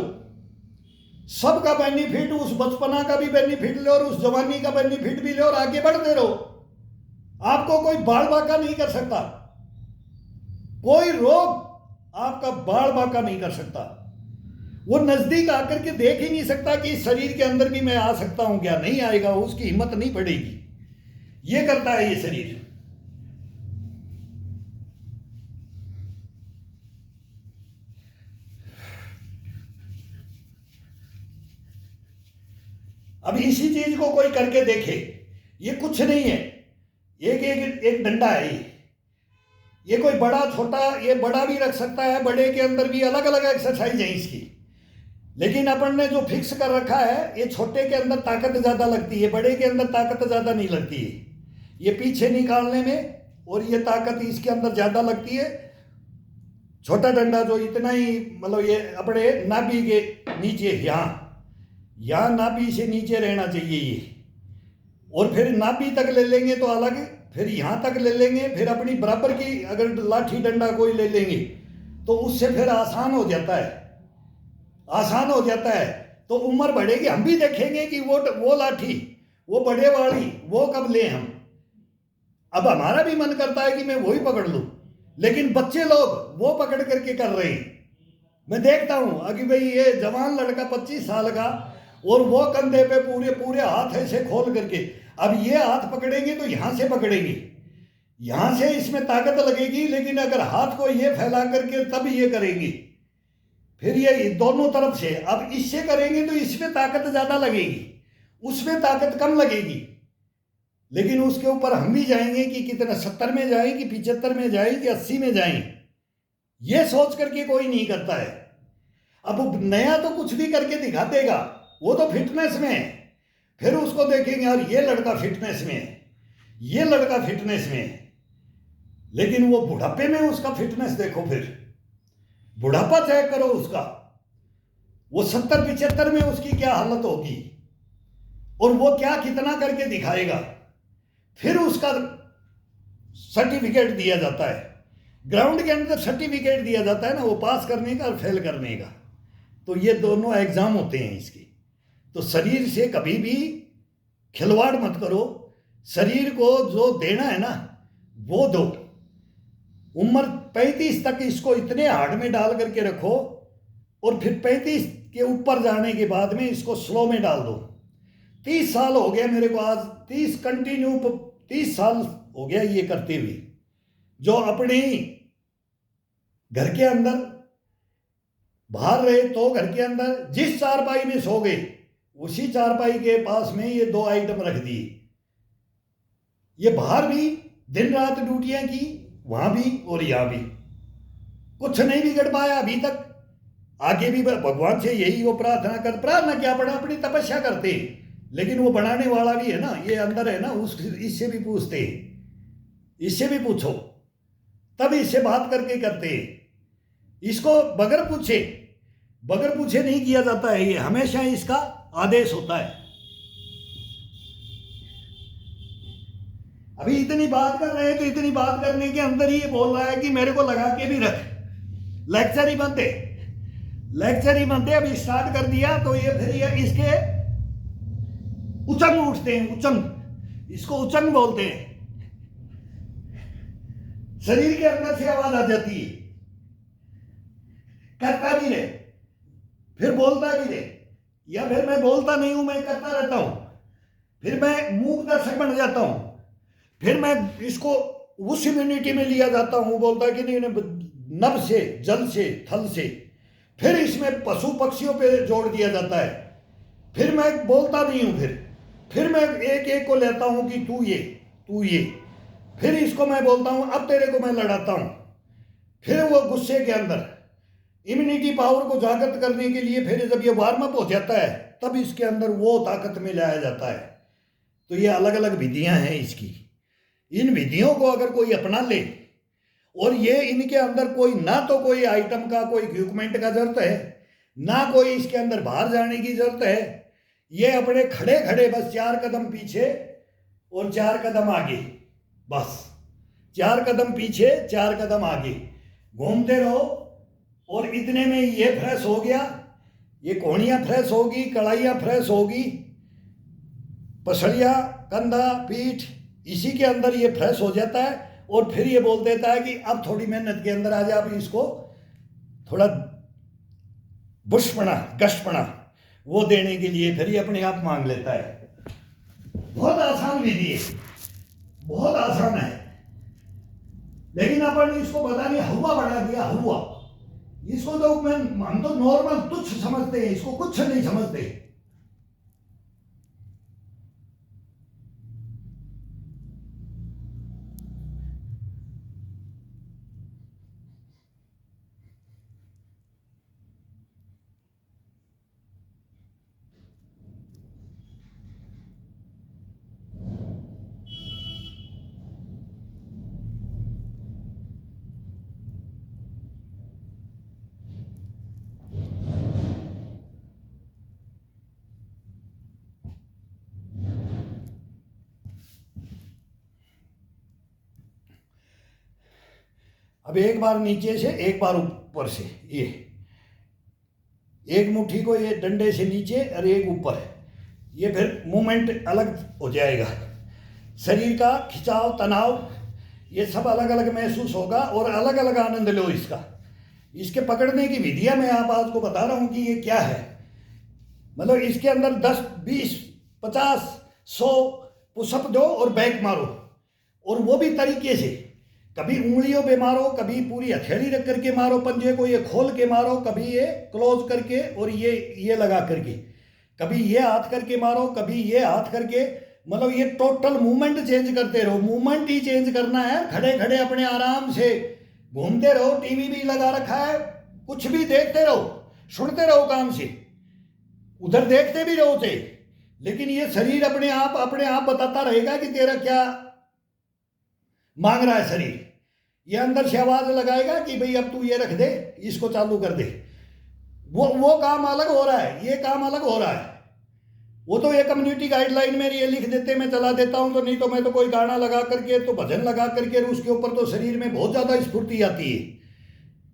सबका बेनिफिट, उस बचपना का भी बेनिफिट लो और उस जवानी का बेनिफिट भी लो और आगे बढ़ते रहो। आपको कोई बाल बाका नहीं कर सकता, कोई रोग आपका बाल बाका नहीं कर सकता। वो नजदीक आकर के देख ही नहीं सकता कि इस शरीर के अंदर भी मैं आ सकता हूं क्या, नहीं आएगा, उसकी हिम्मत नहीं पड़ेगी। ये करता है ये शरीर। अब इसी चीज को कोई करके देखे, ये कुछ नहीं है, एक डंडा है ये कोई बड़ा छोटा, ये बड़ा भी रख सकता है, बड़े के अंदर भी अलग अलग एक्सरसाइज है इसकी, लेकिन अपन ने जो फिक्स कर रखा है, ये छोटे के अंदर ताकत ज्यादा लगती है, बड़े के अंदर ताकत ज्यादा नहीं लगती है। ये पीछे निकालने में और ये ताकत इसके अंदर ज्यादा लगती है। छोटा डंडा जो इतना ही, मतलब ये अपने नाभि के नीचे, यहाँ नाभि से नीचे रहना चाहिए ये, और फिर नाभि तक ले लेंगे तो अलग, फिर यहाँ तक ले लेंगे, फिर अपनी बराबर की अगर लाठी डंडा कोई ले लेंगे तो उससे फिर आसान हो जाता है, आसान हो जाता है। तो उम्र बढ़ेगी, हम भी देखेंगे कि वो लाठी, वो बड़े वाली, वो कब ले हम। अब हमारा भी मन करता है कि मैं वही पकड़ लूं, लेकिन बच्चे लोग वो पकड़ करके कर रहे हैं। मैं देखता हूं अभी भाई ये जवान लड़का 25 साल का, और वो कंधे पे पूरे पूरे हाथ ऐसे खोल करके, अब ये हाथ पकड़ेंगे तो यहां से पकड़ेंगे, यहां से इसमें ताकत लगेगी, लेकिन अगर हाथ को ये फैला करके तब ये करेंगे, फिर ये दोनों तरफ से, अब इससे करेंगे तो इसमें ताकत ज्यादा लगेगी, उसमें ताकत कम लगेगी। लेकिन उसके ऊपर हम भी जाएंगे कि कितना 70 में जाए कि 75 में जाए कि 80 में जाए, ये सोच करके कोई नहीं करता है। अब नया तो कुछ भी करके दिखा देगा, वो तो फिटनेस में है, फिर उसको देखेंगे यार ये लड़का फिटनेस में है, ये लड़का फिटनेस में है, लेकिन वो बुढ़ापे में उसका फिटनेस देखो, फिर बुढ़ापा चेक करो उसका, वो 70-75 में उसकी क्या हालत होगी, और वो क्या कितना करके दिखाएगा। फिर उसका सर्टिफिकेट दिया जाता है, ग्राउंड के अंदर सर्टिफिकेट दिया जाता है ना, वो पास करने का और फेल करने का। तो ये दोनों एग्जाम होते हैं इसके। तो शरीर से कभी भी खिलवाड़ मत करो, शरीर को जो देना है ना वो दो। उम्र 35 तक इसको इतने हार्ड में डाल करके रखो, और फिर 35 के ऊपर जाने के बाद में इसको स्लो में डाल दो। 30 साल हो गया मेरे को, आज 30 साल हो गया ये करते हुए, जो अपने घर के अंदर, बाहर रहे तो घर के अंदर जिस चारपाई में सो गए, उसी चारपाई के पास में ये 2 आइटम रख दिए, ये बाहर भी दिन रात ड्यूटियां की, वहां भी और यहां भी, कुछ नहीं बिगड़ पाया अभी तक। आगे भी भगवान से यही वो प्रार्थना कर, प्रार्थना क्या पड़ा, अपनी तपस्या करते, लेकिन वो बनाने वाला भी है ना, ये अंदर है ना, उस इससे भी पूछते, इससे भी पूछो, तब इससे बात करके करते। इसको बगैर पूछे नहीं किया जाता है, ये हमेशा इसका आदेश होता है। अभी इतनी बात कर रहे हैं तो इतनी बात करने के अंदर ही ये बोल रहा है कि मेरे को लगा के भी रख, लेक्चर ही बनते, अभी स्टार्ट कर दिया तो ये फिर ये इसके उचंग उठते हैं, उचंग, इसको उचंग बोलते हैं। शरीर के अंदर से आवाज आ जाती है, करता भी रहे फिर बोलता भी रहे, या फिर मैं बोलता नहीं हूं, मैं करता रहता हूं, फिर मैं मूक दर्शक बन जाता हूं, फिर मैं इसको उस इम्यूनिटी में लिया जाता हूं, बोलता कि नहीं, नभ से, जल से, थल से, फिर इसमें पशु पक्षियों पे जोड़ दिया जाता है, फिर मैं बोलता नहीं हूं, फिर मैं एक एक को लेता हूं कि तू ये, फिर इसको मैं बोलता हूं अब तेरे को मैं लड़ाता हूं, फिर वो गुस्से के अंदर इम्यूनिटी पावर को जागृत करने के लिए फिर जब ये वार्म अप हो जाता है तब इसके अंदर वो ताकत में लाया जाता है। तो ये अलग अलग विधियां हैं इसकी। इन विधियों को अगर कोई अपना ले, और ये इनके अंदर कोई ना तो कोई आइटम का, कोई इक्विपमेंट का जरूरत है, ना कोई इसके अंदर बाहर जाने की जरूरत है, ये अपने खड़े खड़े बस 4 कदम पीछे और 4 कदम आगे, बस 4 कदम पीछे 4 कदम आगे घूमते रहो, और इतने में ये फ्रेश हो गया, ये कोहनियाँ फ्रेश होगी, कड़ाइयाँ फ्रेश होगी, पसलियाँ, कंधा, पीठ, इसी के अंदर ये फ्रेश हो जाता है। और फिर ये बोल देता है कि अब थोड़ी मेहनत के अंदर आ जा, अब इसको थोड़ा बुशपना, गशपना वो देने के लिए फिर ये अपने आप मांग लेता है। बहुत आसान विधि है, बहुत आसान है, लेकिन अपन इसको पता नहीं हुआ बढ़ा दिया, हुआ, इसको तो हम तो नॉर्मल तुच्छ समझते हैं, इसको कुछ नहीं समझते। अब एक बार नीचे से, एक बार ऊपर से, ये एक मुट्ठी को ये डंडे से नीचे और एक ऊपर, ये फिर मूवमेंट अलग हो जाएगा, शरीर का खिंचाव, तनाव, ये सब अलग अलग महसूस होगा, और अलग अलग आनंद लो इसका। इसके पकड़ने की विधियां मैं आप आपको बता रहा हूं कि ये क्या है। मतलब इसके अंदर 10, 20, 50, 100 पुशअप दो और बैक मारो, और वो भी तरीके से, कभी उंगलियों पे मारो, कभी पूरी हथेली रख करके मारो, पंजे को ये खोल के मारो, कभी ये क्लोज करके और ये लगा करके, कभी ये हाथ करके मारो, कभी ये हाथ करके, मतलब ये टोटल मूवमेंट चेंज करते रहो, मूवमेंट ही चेंज करना है। खड़े खड़े अपने आराम से घूमते रहो, टीवी भी लगा रखा है, कुछ भी देखते रहो, सुनते रहो काम से, उधर देखते भी रहो थे, लेकिन ये शरीर अपने आप बताता रहेगा कि तेरा क्या मांग रहा है। शरीर ये अंदर से आवाज लगाएगा कि भाई अब तू ये रख दे, इसको चालू कर दे। वो काम अलग हो रहा है, ये काम अलग हो रहा है। वो तो ये कम्युनिटी गाइडलाइन में ये लिख देते, मैं चला देता हूं, तो नहीं तो मैं तो कोई गाना लगा करके, तो भजन लगा करके, उसके ऊपर तो शरीर में बहुत ज़्यादा स्फूर्ति आती है।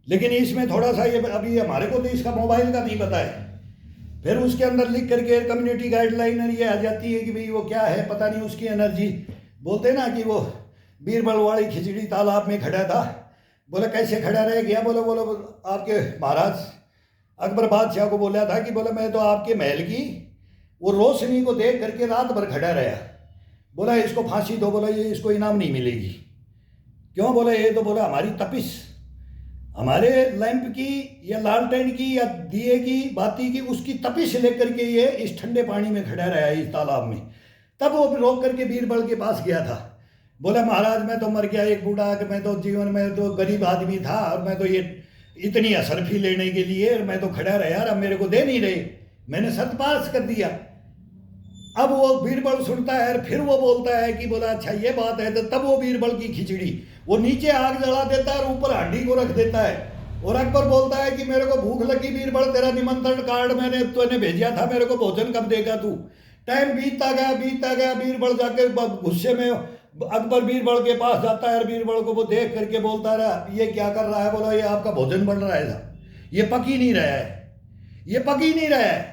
लेकिन इसमें थोड़ा सा ये अभी हमारे को तो इसका मोबाइल का नहीं पता है, फिर उसके अंदर लिख करके कम्युनिटी गाइडलाइन ये आ जाती है कि भाई वो क्या है पता नहीं, उसकी एनर्जी। बोलते ना कि वो बीरबल वाली खिचड़ी तालाब में खड़ा था, बोले कैसे खड़ा रह गया, बोले आपके महाराज अकबर बादशाह को बोला था कि बोले मैं तो आपके महल की वो रोशनी को देख करके रात भर खड़ा रहा, बोला इसको फांसी दो, बोला ये इसको इनाम नहीं मिलेगी। क्यों, बोला ये तो बोला हमारी तपिश, हमारे लैंप की या लालटेन की या दिए की बाती की उसकी तपिश लेकर के ये इस ठंडे पानी में खड़ा रहा है इस तालाब में। तब वो रोक करके बीरबल के पास गया था, बोला महाराज मैं तो मर गया एक बूढ़ा, कि मैं तो जीवन में तो गरीब आदमी था और मैं तो ये इतनी असरफी लेने के लिए मैं तो खड़ा रहा यार, अब मेरे को दे नहीं रहे, मैंने सतपास कर दिया। अब वो बीरबल सुनता है और फिर वो बोलता है कि बोला अच्छा ये बात है, तो तब वो बीरबल की खिचड़ी वो नीचे आग जला देता है और ऊपर हांडी को रख देता है। और अकबर बोलता है कि मेरे को भूख लगी बीरबल, तेरा निमंत्रण कार्ड मैंने तूने भेजा था, मेरे को भोजन कब देगा तू। टाइम बीतता गया, बीरबल जाके गुस्से में अकबर बीरबल के पास जाता है और बीरबल को वो देख करके बोलता रहा ये क्या कर रहा है। बोला ये आपका भोजन बन रहा है साहब, ये पक ही नहीं रहा है, ये पक ही नहीं रहा है।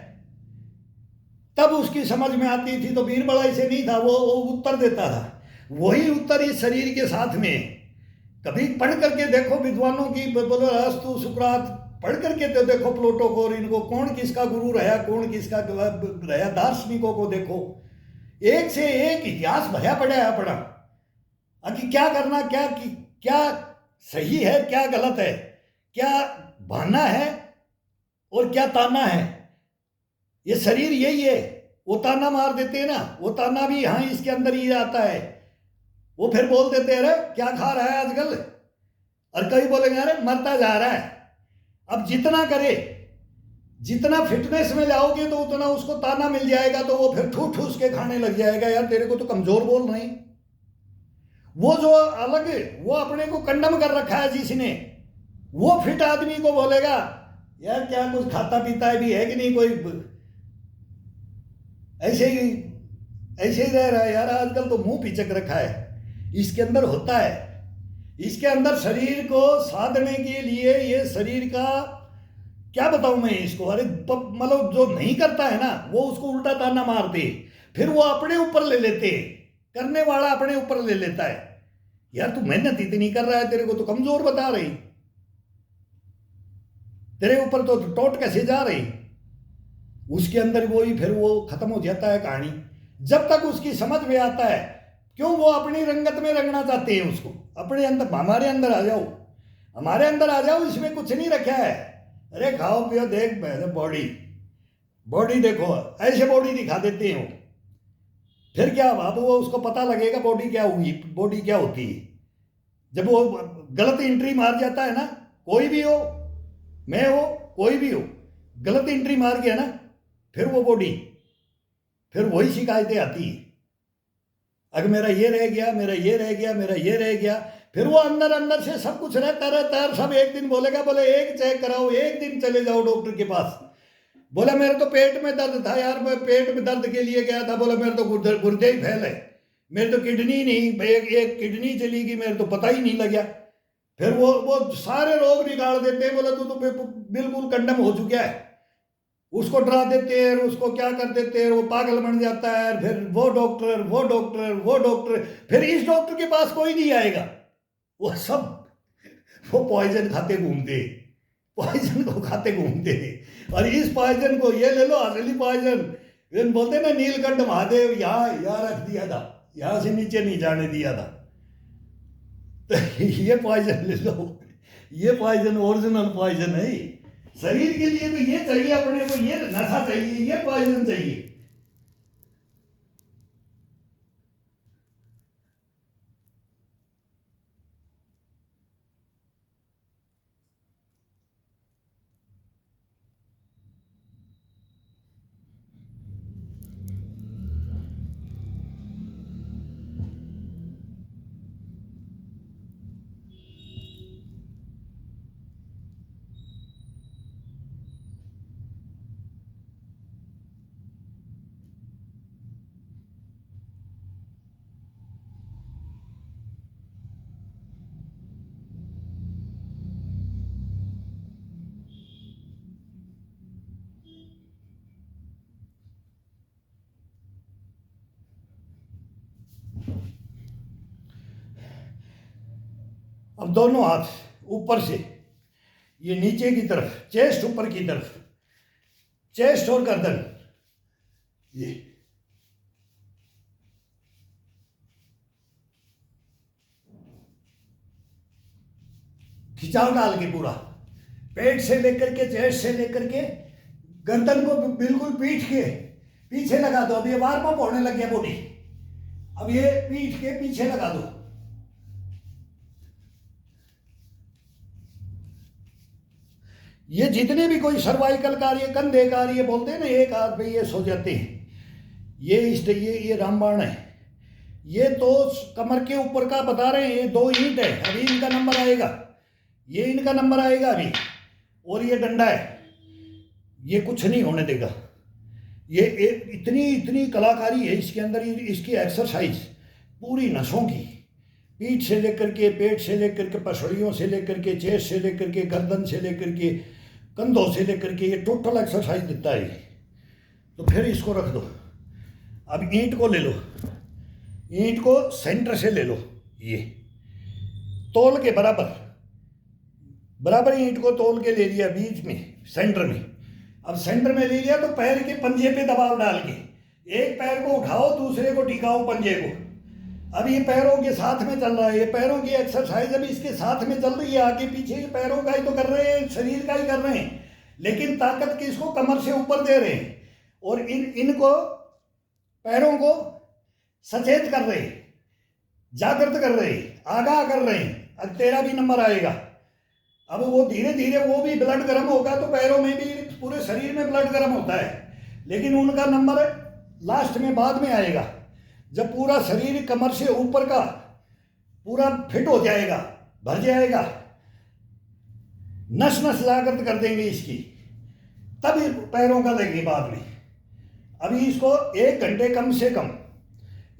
तब उसकी समझ में आती थी, तो बीरबल ऐसे नहीं था, वो उत्तर देता था। वही उत्तर इस शरीर के साथ में कभी पढ़ करके देखो विद्वानों की, बोलो अरस्तु सुकरात, पढ़ करके तो देखो प्लेटो को और इनको, कौन किसका गुरु रहा, कौन किसका रहा, दार्शनिकों को देखो, एक से एक इतिहास भरा पड़ा है अपना। कि क्या करना, क्या सही है, क्या गलत है, क्या बहाना है और क्या ताना है। ये शरीर यही है, वो ताना मार देते हैं ना, वो ताना भी हाँ इसके अंदर ही आता है। वो फिर बोल देते हैं अरे क्या खा रहा है आजकल, और कई बोलेंगे अरे मरता जा रहा है। अब जितना करे, जितना फिटनेस में जाओगे तो उतना उसको ताना मिल जाएगा, तो वो फिर ठूस ठूस के खाने लग जाएगा, यार तेरे को तो कमजोर बोल रहे हैं। वो जो अलग वो अपने को कंडम कर रखा है जिसने, वो फिट आदमी को बोलेगा यार क्या कुछ खाता पीता है भी है कि नहीं, कोई ऐसे ही रह रहा है यार, आजकल तो मुंह पिचक रखा है। इसके अंदर होता है, इसके अंदर शरीर को साधने के लिए, ये शरीर का क्या बताऊं मैं इसको, अरे मतलब जो नहीं करता है ना वो उसको उल्टा ताना मारते, फिर वो अपने ऊपर ले लेते, करने वाला अपने ऊपर ले लेता है, यार तू मेहनत इतनी कर रहा है, तेरे को तो कमजोर बता रही, तेरे ऊपर तो टोट कैसे जा रही। उसके अंदर वो ही फिर वो खत्म हो जाता है कहानी। जब तक उसकी समझ में आता है, क्यों वो अपनी रंगत में रंगना चाहते हैं उसको, अपने अंदर, हमारे अंदर आ जाओ, हमारे अंदर आ जाओ, इसमें कुछ नहीं रखा है। अरे खाओ पियो, देख बॉडी देखो, ऐसे बॉडी दिखा देते हैं वो, फिर क्या अब वो उसको पता लगेगा बॉडी क्या हुई, बॉडी क्या होती है। जब वो गलत एंट्री मार जाता है ना, कोई भी हो, मैं हो, कोई भी हो, गलत एंट्री मार गया ना, फिर वो बॉडी, फिर वही शिकायतें आती है, अगर मेरा ये रह गया, मेरा ये रह गया, मेरा ये रह गया, फिर वो अंदर अंदर से सब कुछ रहता है। सब एक दिन बोलेगा, बोले एक चेक कराओ, एक दिन चले जाओ डॉक्टर के पास। बोला मेरे तो पेट में दर्द था यार, मैं पेट में दर्द के लिए गया था, बोला मेरे तो गुर्दे ही फैल है, मेरे तो किडनी नहीं, एक किडनी चली गई, मेरे तो पता ही नहीं लगा। फिर वो सारे रोग निकाल देते हैं, बोला तू तो बिल्कुल कंडम हो चुका है, उसको डरा देते हैं, उसको क्या कर देते हैं, वो पागल बन जाता है। फिर वो डॉक्टर, फिर इस डॉक्टर के पास कोई नहीं आएगा, वो सब वो पॉइजन खाते घूमते, पॉइजन को खाते घूमते। और इस पॉइजन को ये ले लो, असली पॉइजन बोलते ना, नीलकंठ महादेव यहाँ रख दिया था, यहाँ से नीचे नहीं जाने दिया था, तो ये पॉइजन ले लो, ये पॉइजन ओरिजिनल पॉइजन है। शरीर के लिए तो ये चाहिए, अपने को ये नशा चाहिए, ये पॉइजन चाहिए। अब दोनों हाथ ऊपर से, ये नीचे की तरफ, चेस्ट ऊपर की तरफ, चेस्ट और गर्दन, ये खिंचाव डाल के पूरा, पेट से लेकर के, चेस्ट से लेकर के गर्दन को बिल्कुल पीठ के पीछे लगा दो। अब ये वार्म अप होने लग गया बॉडी, अब ये पीठ के पीछे लगा दो, ये जितने भी कोई सर्वाइकल कार्य, कंधे कार्य बोलते हैं ना, एक हाथ पे ये सो जाते हैं, ये रामबाण है। ये तो कमर के ऊपर का बता रहे हैं, ये 2 ईंट है, अभी इनका नंबर आएगा, ये इनका नंबर आएगा अभी, और ये डंडा है, ये कुछ नहीं होने देगा। ये इतनी कलाकारी है इसके अंदर, इसकी एक्सरसाइज पूरी नसों की, पीठ से लेकर के, पेट से लेकर के, पसलियों से लेकर के, चेस्ट से लेकर के, गर्दन से लेकर के, कंधों से लेकर के, ये टोटल एक्सरसाइज देता है। तो फिर इसको रख दो। अब ईंट को ले लो, ईंट को सेंटर से ले लो, ये तोल के बराबर ईंट को तोल के ले लिया, बीच में सेंटर में। अब सेंटर में ले लिया तो पैर के पंजे पे दबाव डाल के एक पैर को उठाओ, दूसरे को टिकाओ पंजे को। अब ये पैरों के साथ में चल रहा है, ये पैरों की एक्सरसाइज अभी इसके साथ में चल रही है, आगे पीछे पैरों का ही तो कर रहे हैं, शरीर का ही कर रहे हैं, लेकिन ताकत किसको, कमर से ऊपर दे रहे हैं, और इनको पैरों को सचेत कर रहे हैं, जागृत कर रहे हैं, आगाह कर रहे हैं। अब तेरा भी नंबर आएगा। अब वो धीरे धीरे वो भी ब्लड गर्म होगा, तो पैरों में भी, पूरे शरीर में ब्लड गर्म होता है, लेकिन उनका नंबर लास्ट में बाद में आएगा, जब पूरा शरीर कमर से ऊपर का पूरा फिट हो जाएगा, भर जाएगा, नस नस जागृत कर देंगे इसकी, तब पैरों का देंगे बाद में। अभी इसको 1 घंटे, कम से कम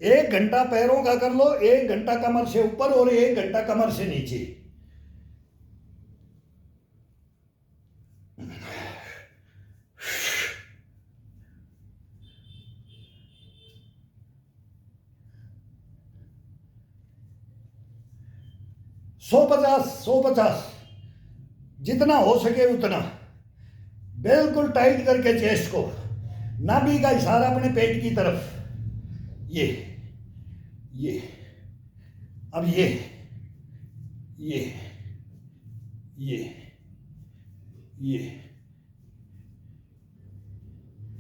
1 घंटा पैरों का कर लो, 1 घंटा कमर से ऊपर और 1 घंटा कमर से नीचे। सौ पचास जितना हो सके उतना, बिल्कुल टाइट करके चेस्ट को, नाभि का इशारा अपने पेट की तरफ, ये अब ये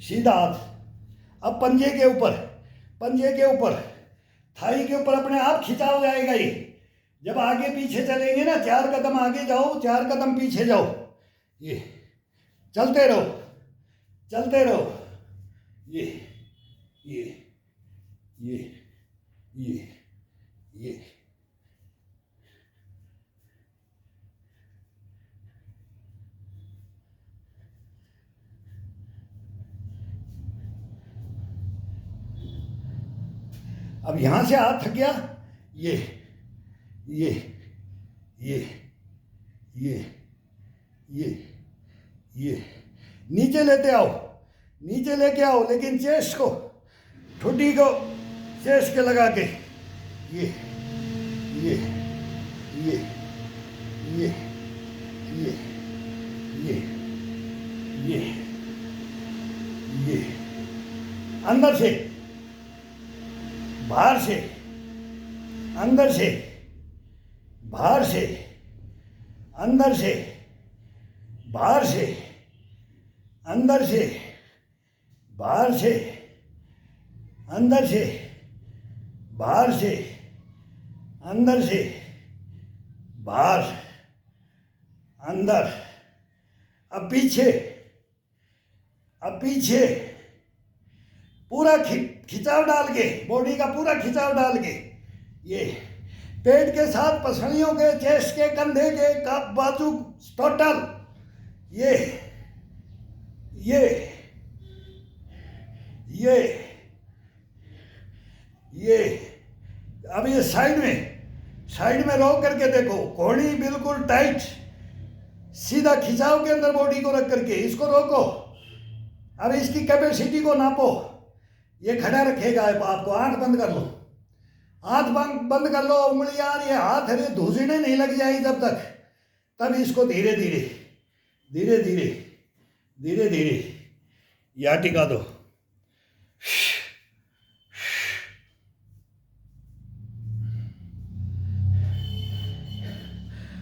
सीधा हाथ। अब पंजे के ऊपर थाई के ऊपर अपने आप खिंचाव जाएगा। ये जब आगे पीछे चलेंगे ना, 4 कदम आगे जाओ, 4 कदम पीछे जाओ, ये चलते रहो, ये अब यहां से हाथ थक गया, ये नीचे लेके आओ, लेकिन चेस्ट को, ठुड्डी को चेस्ट के लगा के, ये अंदर से बाहर से, अंदर से बाहर से, अंदर से बाहर से, अंदर से बाहर से, अंदर से बाहर से, अंदर से बाहर, अंदर। अब पीछे पूरा खिंचाव डाल के, बॉडी का पूरा खिंचाव डाल के, ये पेट के साथ पसलियों के, चेस्ट के, कंधे के, बाजू, टोटल ये अब ये साइड में रोक करके देखो, घोड़ी बिल्कुल टाइट, सीधा खिंचाव के अंदर बॉडी को रख करके इसको रोको। अब इसकी कैपेसिटी को नापो, ये खड़ा रखेगा आपको। आंख बंद कर लो, बंद कर लो, उंगलियां, ये हाथ है, धूसने नहीं लग जाएगी जब तक। तब इसको धीरे धीरे या टिका दो।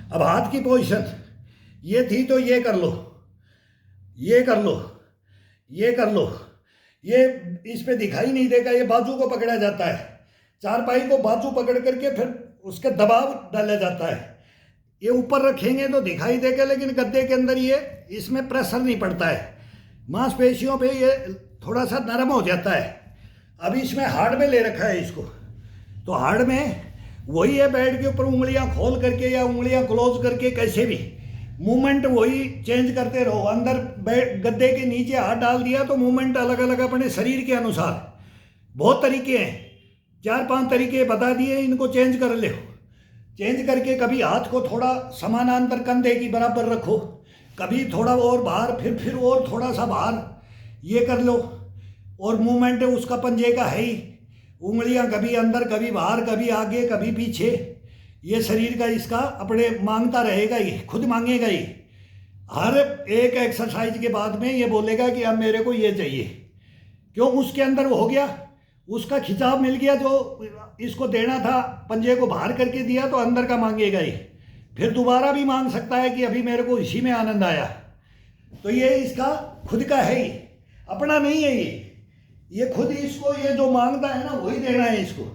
अब हाथ की पोजीशन ये थी, तो ये कर लो, ये इस पे दिखाई नहीं देगा, ये बाजू को पकड़ा जाता है, चारपाई को बाजू पकड़ करके फिर उसके दबाव डाला जाता है। ये ऊपर रखेंगे तो दिखाई देगा, लेकिन गद्दे के अंदर ये इसमें प्रेशर नहीं पड़ता है, मांसपेशियों पे ये थोड़ा सा नरम हो जाता है। अभी इसमें हार्ड में ले रखा है इसको, तो हार्ड में वही है, बेड के ऊपर उंगलियां खोल करके या उंगलियां क्लोज करके कैसे भी मूवमेंट वही चेंज करते रहो। अंदर बेड गद्दे के नीचे हाथ डाल दिया तो मूवमेंट अलग अलग अपने शरीर के अनुसार, बहुत तरीके हैं, 4-5 तरीके बता दिए, इनको चेंज कर लो। चेंज करके कभी हाथ को थोड़ा समानांतर कंधे की बराबर रखो, कभी थोड़ा और बाहर, फिर और थोड़ा सा बाहर, ये कर लो। और मूवमेंट उसका पंजे का है ही, उंगलियां कभी अंदर कभी बाहर, कभी आगे कभी पीछे, ये शरीर का इसका अपने मांगता रहेगा, ये खुद मांगेगा ही। हर एक एक्सरसाइज के बाद में ये बोलेगा कि अब मेरे को ये चाहिए, क्यों? उसके अंदर वो हो गया, उसका खिंचाव मिल गया, जो इसको देना था पंजे को बाहर करके दिया, तो अंदर का मांगेगा ही। फिर दोबारा भी मांग सकता है कि अभी मेरे को इसी में आनंद आया। तो ये इसका खुद का है ही, अपना नहीं है ये खुद इसको, ये जो मांगता है ना वही देना है इसको।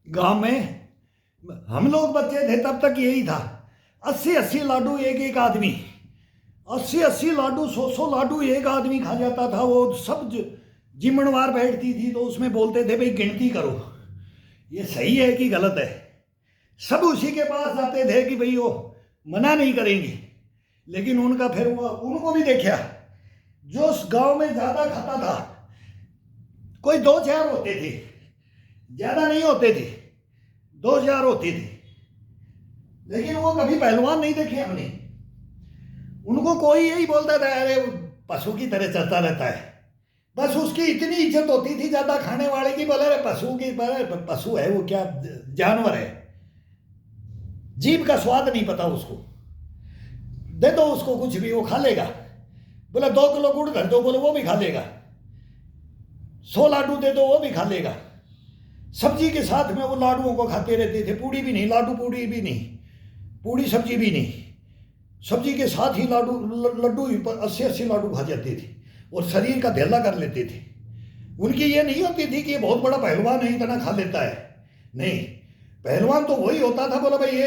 गांव में हम लोग बच्चे थे तब तक यही था, 80-80 लाडू एक आदमी, 80-80 लाडू, 100-100 लाडू एक आदमी खा जाता था। वो सब जिम्मेवार बैठती थी तो उसमें बोलते थे भाई गिनती करो, ये सही है कि गलत है। सब उसी के पास जाते थे कि भाई वो मना नहीं करेंगे, लेकिन उनका फिर वो उनको भी देखा, जो उस गांव में ज्यादा खाता था, कोई 2-4 होते थे, ज्यादा नहीं होते थे, 2-4 होते थे, लेकिन वो कभी पहलवान नहीं देखे हमने। उनको कोई यही बोलता था अरे पशु की तरह चलता रहता है, बस उसकी इतनी इज्जत होती थी ज्यादा खाने वाले की, बोले अरे पशु की, पशु है वो, क्या जानवर है, जीभ का स्वाद नहीं पता उसको, दे दो उसको कुछ भी वो खा लेगा। बोला 2 किलो गुड़ धर दो, बोले वो भी खा लेगा। 100 लाडू दे दो वो भी खा लेगा। सब्जी के साथ में वो लाडुओं को खाते रहते थे, पूड़ी भी नहीं, लाडू पूड़ी भी नहीं, पूड़ी सब्जी भी नहीं, सब्जी के साथ ही लाडू लड्डू 80-80 लाडू खा जाते थे और शरीर का धेला कर लेते थे। उनकी ये नहीं होती थी कि ये बहुत बड़ा पहलवान है इतना खा लेता है, नहीं, पहलवान तो वही होता था, बोला भाई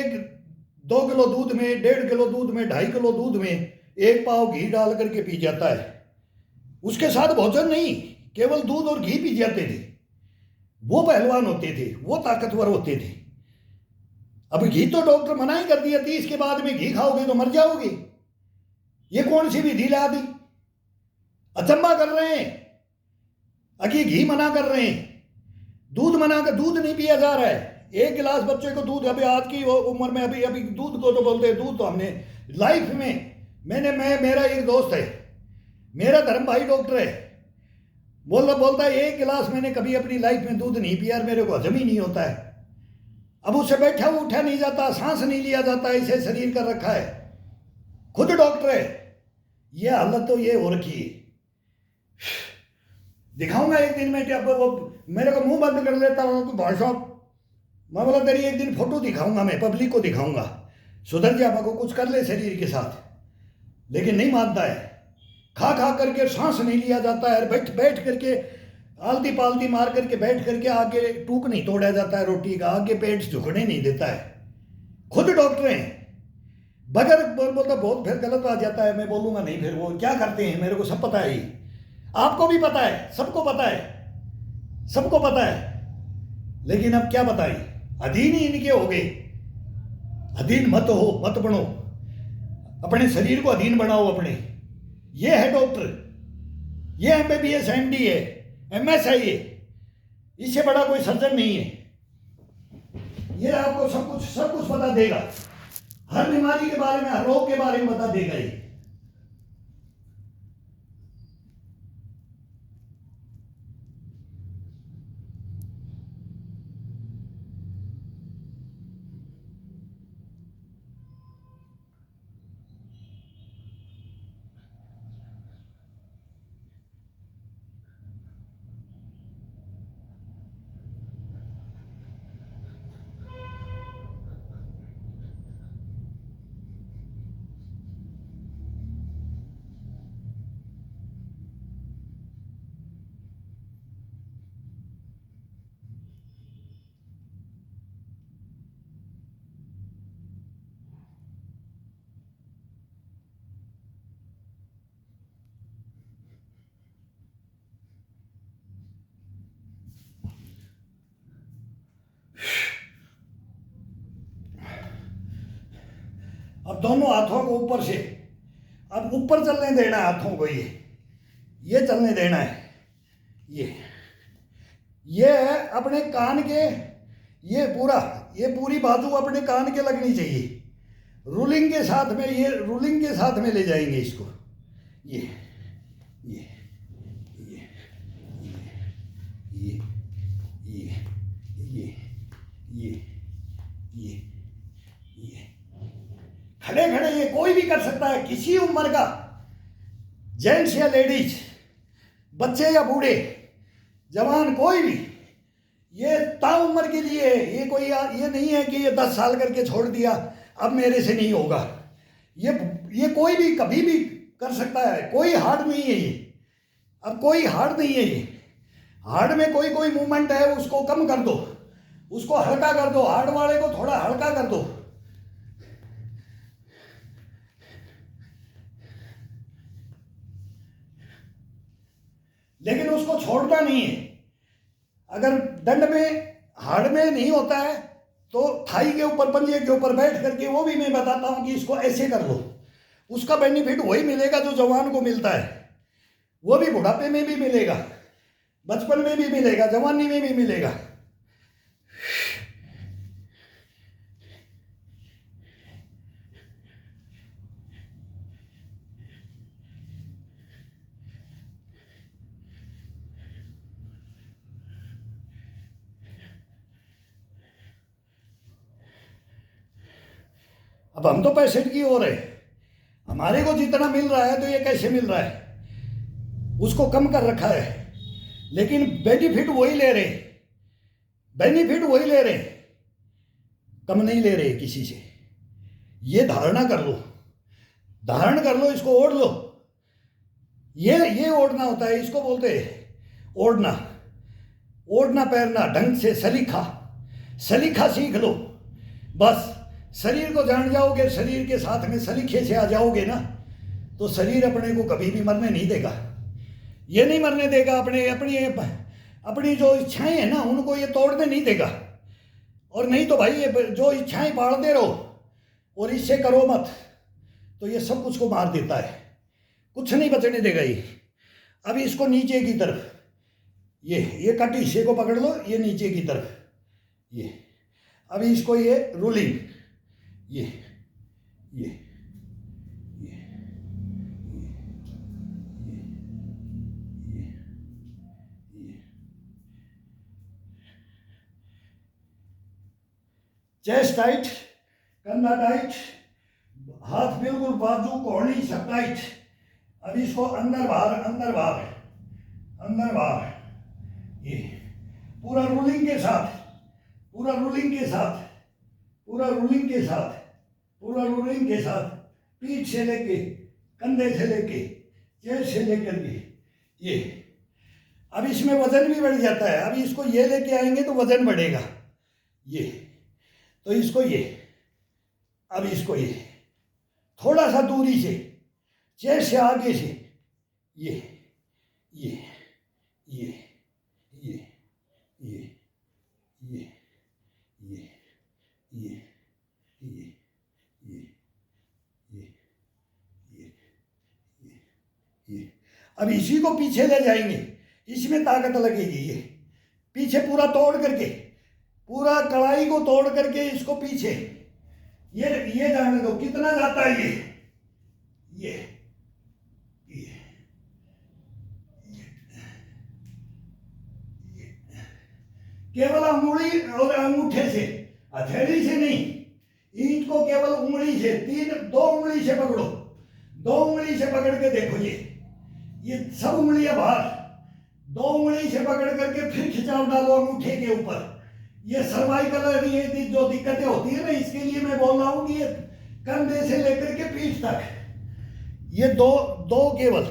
2 किलो दूध में, 1.5 किलो दूध में, 2.5 किलो दूध में 1 पाव घी डाल करके पी जाता है। उसके साथ भोजन नहीं, केवल दूध और घी पी जाते थे, वो पहलवान होते थे, वो ताकतवर होते थे। अब घी तो डॉक्टर मना ही कर दिया, 30 के बाद में घी खाओगे तो मर जाओगे, ये कौन सी विधि ला दी? अचंबा कर रहे हैं, अभी घी मना कर रहे हैं, दूध मना कर, दूध नहीं पिया जा रहा है। 1 गिलास बच्चे को दूध, अभी आज की उम्र में अभी दूध को तो बोलते हैं, दूध तो हमने लाइफ में, मेरा एक दोस्त है, मेरा धर्म भाई डॉक्टर है, बोलता है 1 गिलास मैंने कभी अपनी लाइफ में दूध नहीं पिया, मेरे को हजम ही नहीं होता है। अब उससे बैठा उठा नहीं जाता, सांस नहीं लिया जाता, इसे शरीर कर रखा है, खुद डॉक्टर है। ये हालत तो ये हो रखी है। दिखाऊंगा एक दिन में, क्या वो मेरे को मुंह बंद कर लेता हूँ तो भाई साहब, मैं बोला तेरी एक दिन फोटो दिखाऊंगा, मैं पब्लिक को दिखाऊंगा, सुधर जा, को कुछ कर ले शरीर के साथ, लेकिन नहीं मानता है। खा करके सांस नहीं लिया जाता है, बैठ करके आलती पालती मार करके बैठ करके आगे टूक नहीं तोड़ा जाता है रोटी का, आगे पेट झुकने नहीं देता है। खुद डॉक्टर हैं, बगैर बोलता बहुत फिर गलत आ जाता है, मैं बोलूंगा नहीं, फिर वो क्या करते हैं मेरे को सब पता है, आपको भी पता है, सबको पता है, सबको पता है। लेकिन अब क्या बताएं, अधीन ही इनके हो गए। अधीन मत हो, मत बनो, अपने शरीर को अधीन बनाओ अपने। ये है डॉक्टर, ये एमबीबीएस एमडी है, एमएस है ये, इससे बड़ा कोई सर्जन नहीं है। ये आपको सब कुछ बता देगा, हर बीमारी के बारे में, हर रोग के बारे में बता देगा ये। अब दोनों हाथों को ऊपर से, अब ऊपर चलने देना है हाथों को, ये चलने देना है। ये है अपने कान के, ये पूरी बाजू अपने कान के लगनी चाहिए। रूलिंग के साथ में, ये रूलिंग के साथ में ले जाएंगे इसको। ये ये ये ये ये ये ये ये ये खड़े खड़े ये कोई भी कर सकता है, किसी उम्र का, जेंट्स या लेडीज, बच्चे या बूढ़े, जवान, कोई भी। ये ताउम्र के लिए है, ये नहीं है कि ये 10 साल करके छोड़ दिया अब मेरे से नहीं होगा। ये कोई भी कभी भी कर सकता है, कोई हार्ड नहीं है ये। अब कोई हार्ड नहीं है ये। हार्ड में कोई मूवमेंट है उसको कम कर दो, उसको हल्का कर दो, हार्ड वाले को थोड़ा हल्का कर दो। लेकिन उसको छोड़ना नहीं है। अगर दंड में, हार्ड में नहीं होता है तो थाई के ऊपर, पंजे के ऊपर बैठ करके, वो भी मैं बताता हूं कि इसको ऐसे कर लो। उसका बेनिफिट वही मिलेगा जो जवान को मिलता है, वो भी बुढ़ापे में भी मिलेगा, बचपन में भी मिलेगा, जवानी में भी मिलेगा। अब हम तो पैसे की ओर है, हमारे को जितना मिल रहा है तो ये कैसे मिल रहा है, उसको कम कर रखा है। लेकिन बेनिफिट वही ले रहे, बेनिफिट वही ले रहे, कम नहीं ले रहे किसी से। ये धारणा कर लो, धारण कर लो, इसको ओढ़ लो। ये ओढ़ना होता है, इसको बोलते हैं ओढ़ना। ओढ़ना पैरना ढंग से, सलीखा सीख लो। बस शरीर को जान जाओगे, शरीर के साथ में सलीखे से आ जाओगे ना, तो शरीर अपने को कभी भी मरने नहीं देगा। ये नहीं मरने देगा, अपनी जो इच्छाएं हैं ना, उनको ये तोड़ने नहीं देगा। और नहीं तो भाई ये जो इच्छाएं पालते रहो और इससे करो मत, तो ये सब कुछ को मार देता है, कुछ नहीं बचने देगा ये। अब इसको नीचे की तरफ, ये कट हिस्से को पकड़ लो, ये नीचे की तरफ, ये अभी इसको, ये रूलिंग, ये चेस्ट टाइट, कंधा टाइट, हाथ बिल्कुल बाजू कोहनी सब टाइट। अब इसको अंदर बाहर, अंदर बाहर, अंदर बाहर, ये पूरा रूलिंग के साथ, पूरा रूलिंग के साथ, पूरा रूलिंग के साथ, पूरा रूलिंग के साथ, पीठ से लेके, कंधे से लेके, चेस्ट से लेकर के ये। अब इसमें वजन भी बढ़ जाता है। अब इसको ये लेके आएंगे तो वजन बढ़ेगा, ये तो इसको ये, अब इसको ये थोड़ा सा दूरी से, चेस्ट से आगे से, ये ये ये ये ये ये अब इसी को पीछे ले जाएंगे, इसमें ताकत लगेगी। ये पीछे पूरा तोड़ करके, पूरा कढ़ाई को तोड़ करके इसको पीछे, ये जाने दो कितना जाता है। ये केवल अंगुली और अंगूठे से, हथेली से नहीं, ईंट को केवल उंगली से, दो उंगली से पकड़ो, दो उंगली से पकड़ के देखो। ये सब उंगलियां बाहर, दो उंगली से पकड़ करके फिर खिंचाव डालो अंगूठे के ऊपर। ये सर्वाइकल ये जो दिक्कतें होती है ना, इसके लिए मैं बोल रहा हूं कि ये कंधे से लेकर के पीठ तक, ये दो केवल,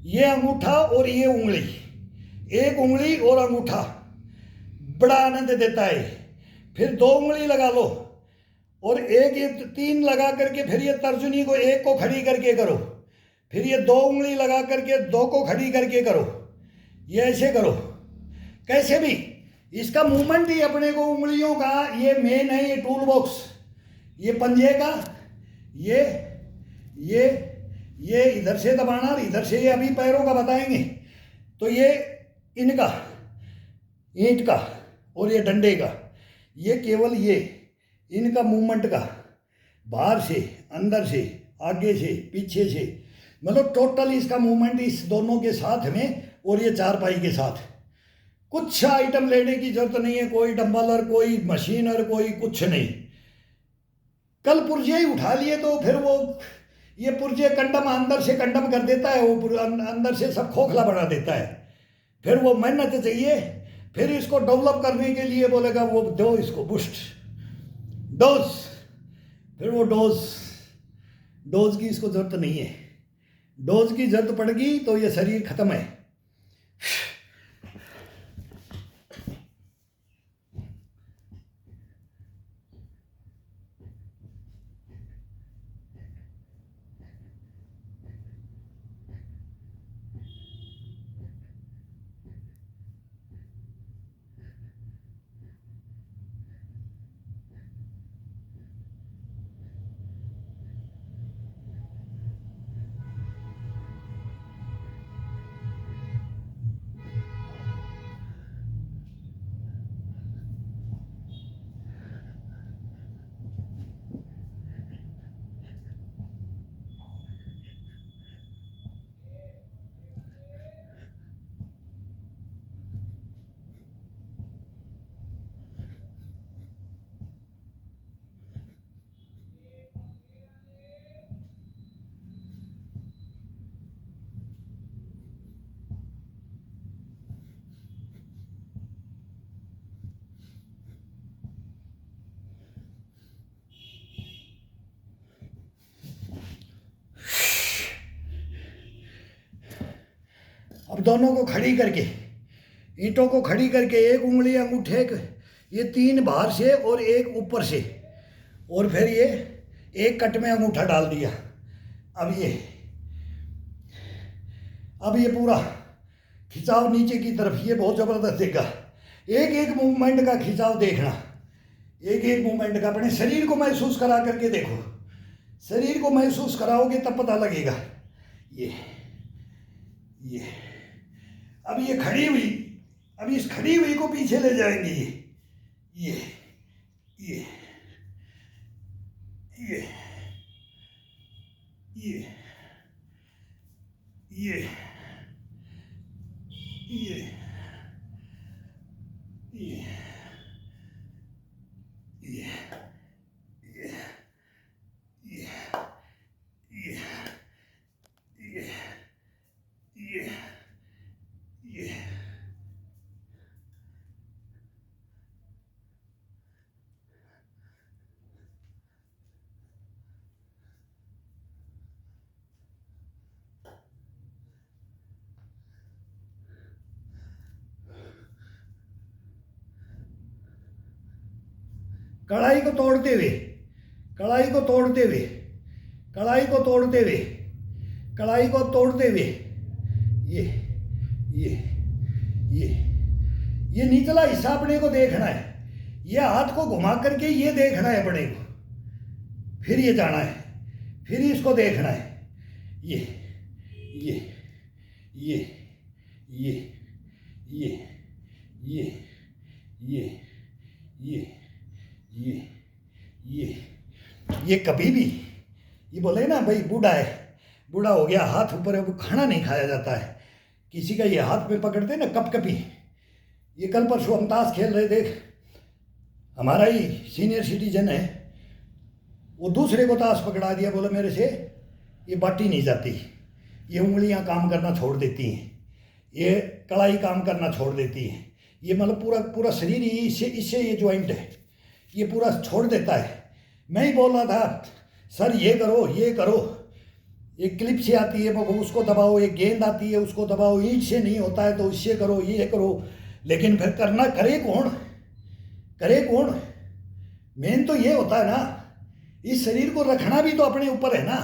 ये अंगूठा और ये उंगली, एक उंगली और अंगूठा बड़ा आनंद देता है। फिर दो उंगली लगा लो और एक, ये तीन लगा करके फिर ये तर्जनी को एक को खड़ी करके करो, फिर ये दो उंगली लगा करके दो को खड़ी करके करो। ये ऐसे करो, कैसे भी इसका मूवमेंट ही अपने को उंगलियों का ये मेन है। ये टूल बॉक्स, ये पंजे का, ये इधर से दबाना, इधर से ये अभी पैरों का बताएंगे। तो ये इनका, ईंट का और ये डंडे का, ये केवल ये इनका मूवमेंट का, बाहर से, अंदर से, आगे से, पीछे से, मतलब टोटल इसका मूवमेंट इस दोनों के साथ में और ये चारपाई के साथ। कुछ आइटम लेने की जरूरत नहीं है, कोई डंबलर, कोई मशीनर, कोई कुछ नहीं। कल पुर्जे ही उठा लिए तो फिर वो ये पुर्जे कंडम अंदर से कंडम कर देता है, वो अंदर से सब खोखला बना देता है। फिर वो मेहनत चाहिए, फिर इसको डेवलप करने के लिए बोलेगा वो दो इसको बूस्ट डोज, फिर वो डोज की इसको जरूरत नहीं है। डोज की जरूरत पड़ेगी तो ये शरीर खत्म है। अब दोनों को खड़ी करके, ईंटों को खड़ी करके, एक उंगली अंगूठे, ये तीन बाहर से और एक ऊपर से, और फिर ये एक कट में अंगूठा डाल दिया। अब ये पूरा खिंचाव नीचे की तरफ, ये बहुत ज़बरदस्त देगा। एक एक मूवमेंट का खिंचाव देखना, एक एक मूवमेंट का अपने शरीर को महसूस करा करके देखो। शरीर को महसूस कराओगे तब पता लगेगा। ये अब ये खड़ी हुई, अब इस खड़ी हुई को पीछे ले जाएंगे। ये कढ़ाई को तोड़ते हुए, कढ़ाई को तोड़ते हुए, कढ़ाई को तोड़ते हुए, कढ़ाई को तोड़ते हुए, ये निचला हिस्सा अपने को देखना है। ये हाथ को घुमा करके ये देखना है अपने को, फिर ये जाना है, फिर इसको देखना है। ये ये ये ये ये ये ये ये कभी भी, ये बोले ना भाई बूढ़ा है, बूढ़ा हो गया, हाथ ऊपर है, वो खाना नहीं खाया जाता है। किसी का ये हाथ में पकड़ते ना कपकपी, ये कल परसों हम ताश खेल रहे थे, हमारा ही सीनियर सिटीजन है, वो दूसरे को ताश पकड़ा दिया, बोला मेरे से ये बाटी नहीं जाती, ये उंगलियां काम करना छोड़ देती हैं, ये कलाई काम करना छोड़ देती है, ये मतलब पूरा पूरा शरीर ही इससे ये ज्वाइंट है, ये पूरा छोड़ देता है। मैं ही बोल रहा था सर ये करो ये करो, एक क्लिप से आती है उसको दबाओ, एक गेंद आती है उसको दबाओ, ईंट से नहीं होता है तो इससे करो ये करो, लेकिन फिर करना करे कौन, करे कौन? मेन तो ये होता है ना, इस शरीर को रखना भी तो अपने ऊपर है ना,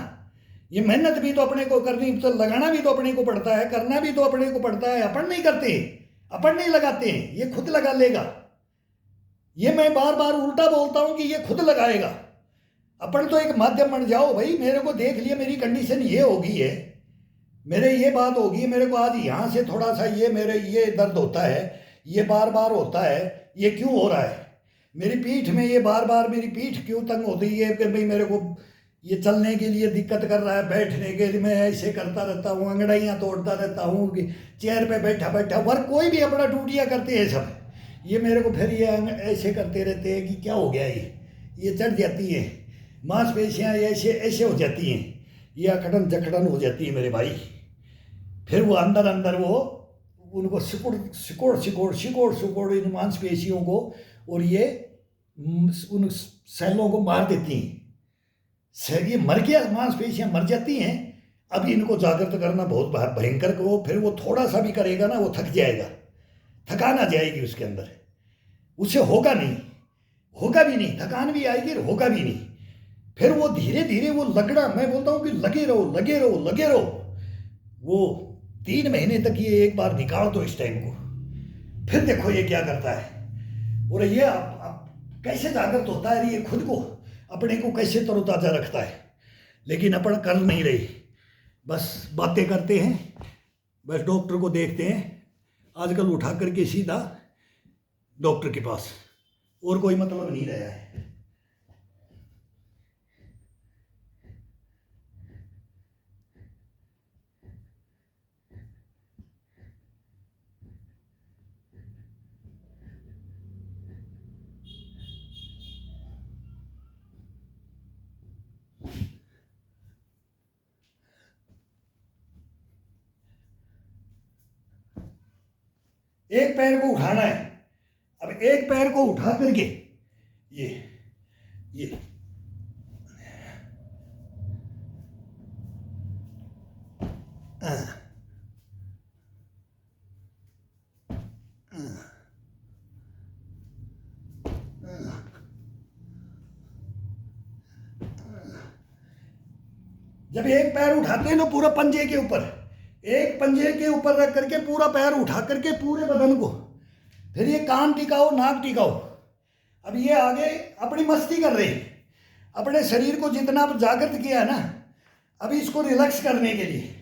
ये मेहनत भी तो अपने को करनी, तो लगाना भी तो अपने को पड़ता है, करना भी तो अपने को पड़ता है। अपन नहीं करते, अपन नहीं लगाते हैं, ये खुद लगा लेगा। ये मैं बार बार उल्टा बोलता हूं कि ये खुद लगाएगा। अपन तो एक माध्यम बन जाओ भाई, मेरे को देख लिया मेरी कंडीशन ये होगी है, मेरे ये बात होगी, मेरे को आज यहाँ से थोड़ा सा ये मेरे ये दर्द होता है, ये बार बार होता है, ये क्यों हो रहा है? मेरी पीठ में ये बार बार मेरी पीठ क्यों तंग होती है कि भाई मेरे को ये चलने के लिए दिक्कत कर रहा है, बैठने के लिए मैं ऐसे करता रहता हूँ, अंगड़ाइयाँ तोड़ता रहता हूँ, चेयर पे बैठा बैठा वर्क, कोई भी अपना ड्यूटियाँ करते हैं सब, ये मेरे को फिर ये ऐसे करते रहते हैं कि क्या हो गया, ये चढ़ जाती है मांसपेशियाँ, ऐसे ऐसे हो जाती हैं, ये अकड़न जकड़न हो जाती है मेरे भाई। फिर वो अंदर अंदर वो उनको सिकुड़ सिकोड़ सिकोड़ सिकोड़ सिकोड़ इन मांसपेशियों को, और ये उन सेलों को मार देती हैं, ये मर गया, मांसपेशियां मर जाती हैं। अब इनको जागृत करना बहुत भयंकर को, फिर वो थोड़ा सा भी करेगा ना वो थक जाएगा, थकान आ जाएगी उसके अंदर, उससे होगा नहीं, होगा भी नहीं, थकान भी आएगी और होगा भी नहीं। फिर वो धीरे धीरे वो लगना, मैं बोलता हूँ कि लगे रहो लगे रहो लगे रहो, वो 3 महीने तक ये एक बार निकाल दो इस टाइम को, फिर देखो ये क्या करता है। और ये आप कैसे जागृत होता है, ये खुद को अपने को कैसे तरोताजा रखता है। लेकिन अपन कर नहीं रही, बस बातें करते हैं, बस डॉक्टर को देखते हैं, आजकल उठा करके सीधा डॉक्टर के पास, और कोई मतलब नहीं रहा है। एक पैर को उठाना है, अब एक पैर को उठा करके ये जब एक पैर उठाते हैं ना पूरा पंजे के ऊपर, एक पंजे के ऊपर रख करके पूरा पैर उठा करके पूरे बदन को, फिर ये कान टिकाओ नाक टिकाओ। अब ये आगे अपनी मस्ती कर रहे हैं, अपने शरीर को जितना जागृत किया ना, अभी इसको रिलैक्स करने के लिए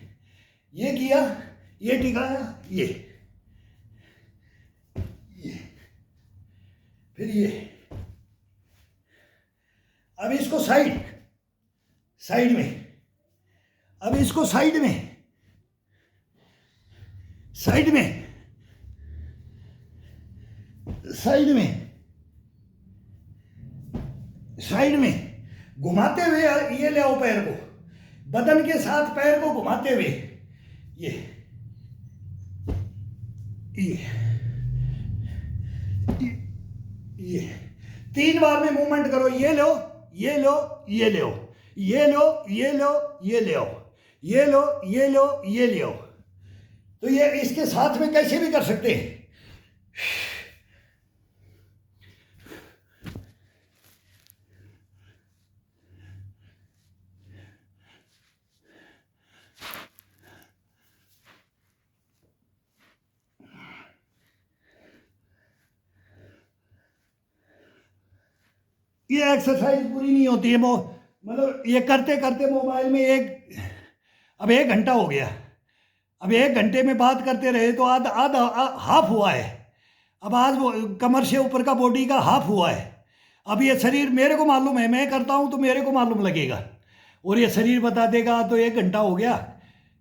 ये किया, ये टिकाया, ये फिर ये, अब इसको साइड साइड में, अब इसको साइड में साइड में साइड में साइड में घुमाते हुए ये ले आओ पैर को, बदन के साथ पैर को घुमाते हुए ये ये 3 बार में मूवमेंट करो, ये लो ये लो ये ले आओ, ये लो ये लो ये ले आओ, ये लो ये लो ये ले आओ। तो ये इसके साथ में कैसे भी कर सकते हैं। ये एक्सरसाइज पूरी नहीं होती है, मतलब ये करते करते मोबाइल में अब 1 घंटा हो गया, अब 1 घंटे में बात करते रहे तो आधा आधा हाफ हुआ है। अब आज वो कमर से ऊपर का बॉडी का हाफ हुआ है। अब ये शरीर मेरे को मालूम है, मैं करता हूँ तो मेरे को मालूम लगेगा, और ये शरीर बता देगा तो 1 घंटा हो गया,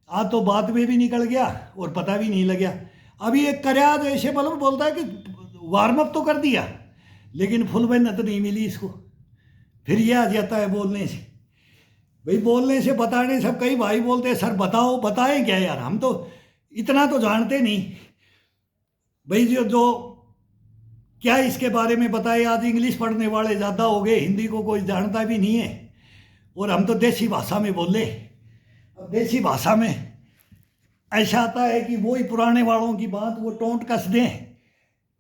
आज तो बात में भी निकल गया और पता भी नहीं लगा। अभी एक कर्या ऐसे बोलता है कि वार्म अप तो कर दिया लेकिन फुल मेहनत नहीं मिली इसको। फिर ये आ जाता है बोलने से, भाई बोलने से बताने सब कई भाई बोलते हैं सर बताओ, बताएं क्या यार, हम तो इतना तो जानते नहीं भाई। जो क्या इसके बारे में बताए, आज इंग्लिश पढ़ने वाले ज़्यादा हो गए, हिंदी को कोई जानता भी नहीं है, और हम तो देसी भाषा में बोले। अब देसी भाषा में ऐसा आता है कि वही पुराने वालों की बात वो टोंट कस दें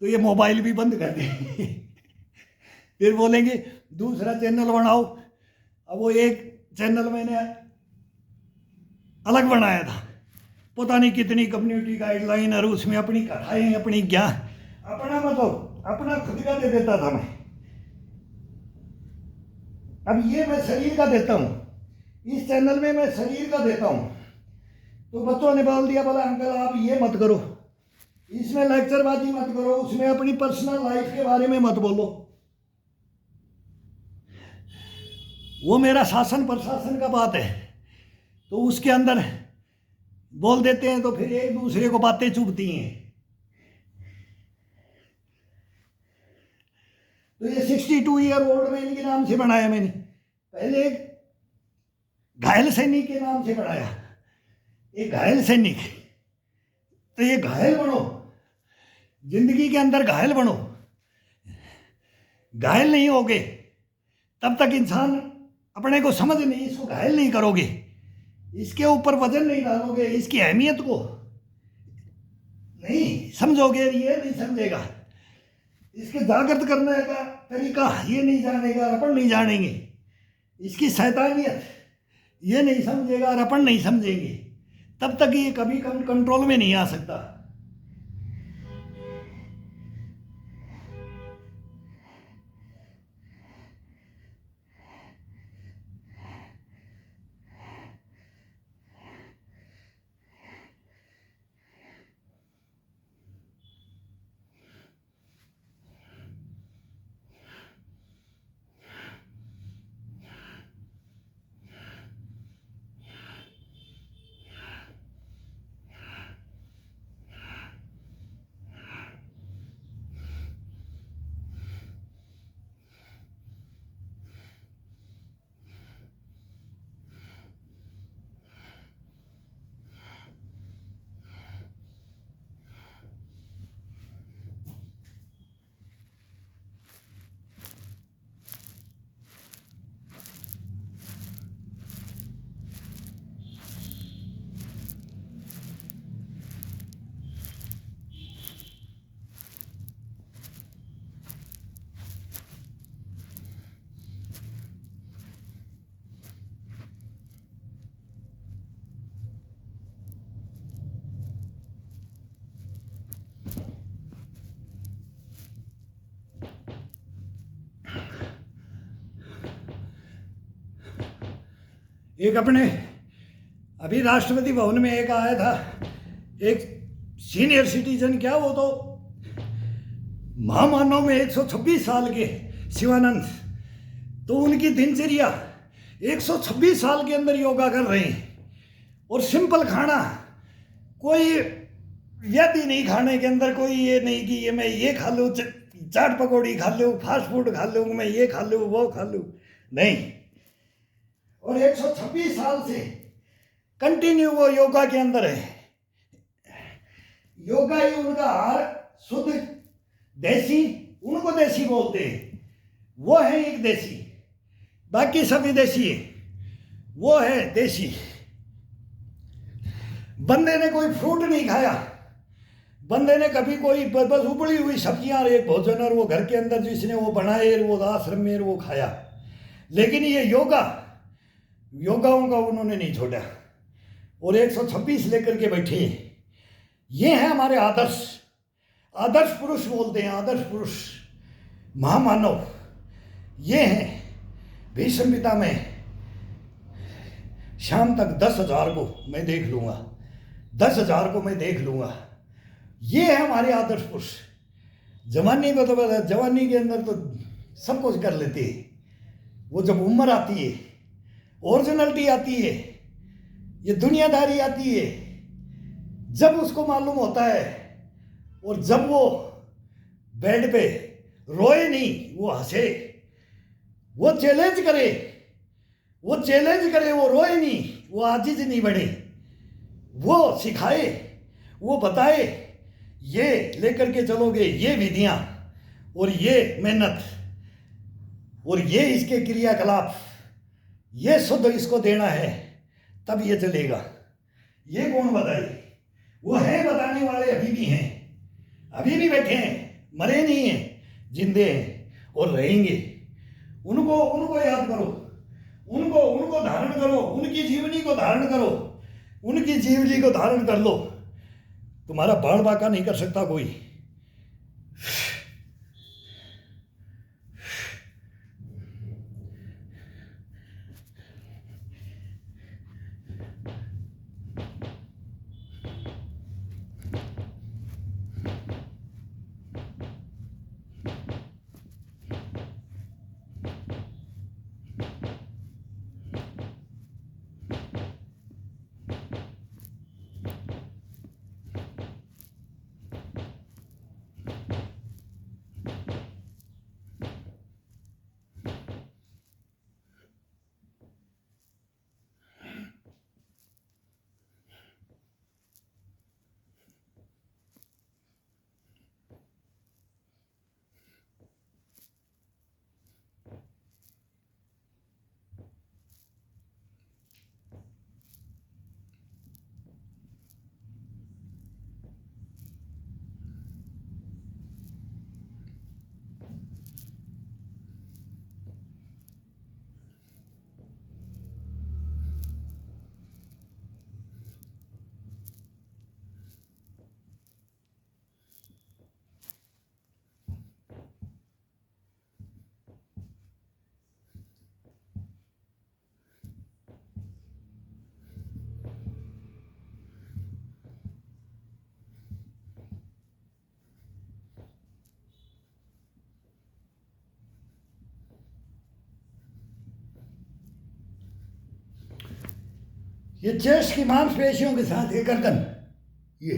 तो ये मोबाइल भी बंद कर दें फिर बोलेंगे दूसरा चैनल बनाओ। अब वो एक चैनल मैंने अलग बनाया था, पता नहीं कितनी कम्युनिटी गाइडलाइन और उसमें अपनी कथाएं, अपनी ज्ञान, अपना मतलब अपना खुद का दे देता था मैं। अब ये मैं शरीर का देता हूँ, इस चैनल में मैं शरीर का देता हूँ। तो बच्चों ने बोल दिया बोला अंकल आप ये मत करो, इसमें लेक्चरबाजी मत करो, उसमें अपनी पर्सनल लाइफ के बारे में मत बोलो। वो मेरा शासन प्रशासन का बात है, तो उसके अंदर बोल देते हैं तो फिर एक दूसरे को बातें चुभती हैं। तो ये 62 ईयर ओल्ड मैन के नाम से बनाया मैंने, पहले एक घायल सैनिक के नाम से बनाया, एक घायल सैनिक। तो ये घायल बनो, जिंदगी के अंदर घायल बनो। घायल नहीं होगे तब तक इंसान अपने को समझ नहीं, इसको घायल नहीं करोगे, इसके ऊपर वजन नहीं डालोगे, इसकी अहमियत को नहीं समझोगे, ये नहीं समझेगा, इसके जागृत करने का तरीका ये नहीं जानेगा, अपन नहीं जानेंगे, इसकी शैतानियत ये नहीं समझेगा और अपन नहीं समझेंगे, तब तक ये कभी कंट्रोल में नहीं आ सकता। एक अपने अभी राष्ट्रपति भवन में एक आया था, एक सीनियर सिटीजन, क्या वो तो महामानव में 126 साल के शिवानंद, तो उनकी दिनचर्या 126 साल के अंदर योगा कर रहे हैं, और सिंपल खाना, कोई व्याधि नहीं, खाने के अंदर कोई ये नहीं कि ये मैं ये खा लूँ, चाट पकौड़ी खा लूँ, फास्ट फूड खा लूँ, मैं ये खा लूँ वो खा लूँ, नहीं। और 126 साल से कंटिन्यू वो योगा के अंदर है। योगा ही उनका आहार शुद्ध देसी, उनको देसी बोलते हैं, वो है एक देसी, बाकी सब विदेशी है, वो है देसी। बंदे ने कोई फ्रूट नहीं खाया, बंदे ने कभी कोई बस उबली हुई सब्जियां और एक भोजन, और वो घर के अंदर जिसने वो बनाए वो आश्रम में वो खाया। लेकिन ये योगाओं का उन्होंने नहीं छोड़ा, और 126 लेकर के बैठे। ये हैं हमारे आदर्श, आदर्श पुरुष बोलते हैं, आदर्श पुरुष, महामानव। ये हैं भीष्म पिता में शाम तक 10,000 को मैं देख लूँगा, 10,000 को मैं देख लूंगा। ये है हमारे आदर्श पुरुष। जवानी को तो जवानी के अंदर तो सब कुछ कर लेते हैं। वो जब उम्र आती है, ओरिजिनलिटी आती है, ये दुनियादारी आती है, जब उसको मालूम होता है, और जब वो बेड पे रोए नहीं, वो हंसे, वो चैलेंज करे, वो रोए नहीं, वो आजिज नहीं बने, वो सिखाए, वो बताए, ये लेकर के चलोगे, ये विधियां और ये मेहनत और ये इसके क्रियाकलाप, ये शुद्ध इसको देना है, तब ये चलेगा। ये कौन बताए? वो है बताने वाले, अभी भी हैं, अभी भी बैठे हैं, मरे नहीं हैं, जिंदे हैं और रहेंगे। उनको याद करो, उनको धारण करो, उनकी जीवनी को धारण करो, उनकी जीवनी को धारण कर लो। तुम्हारा बाढ़ बाका नहीं कर सकता कोई। ये चेस्ट की मांसपेशियों के साथ ये गर्दन, ये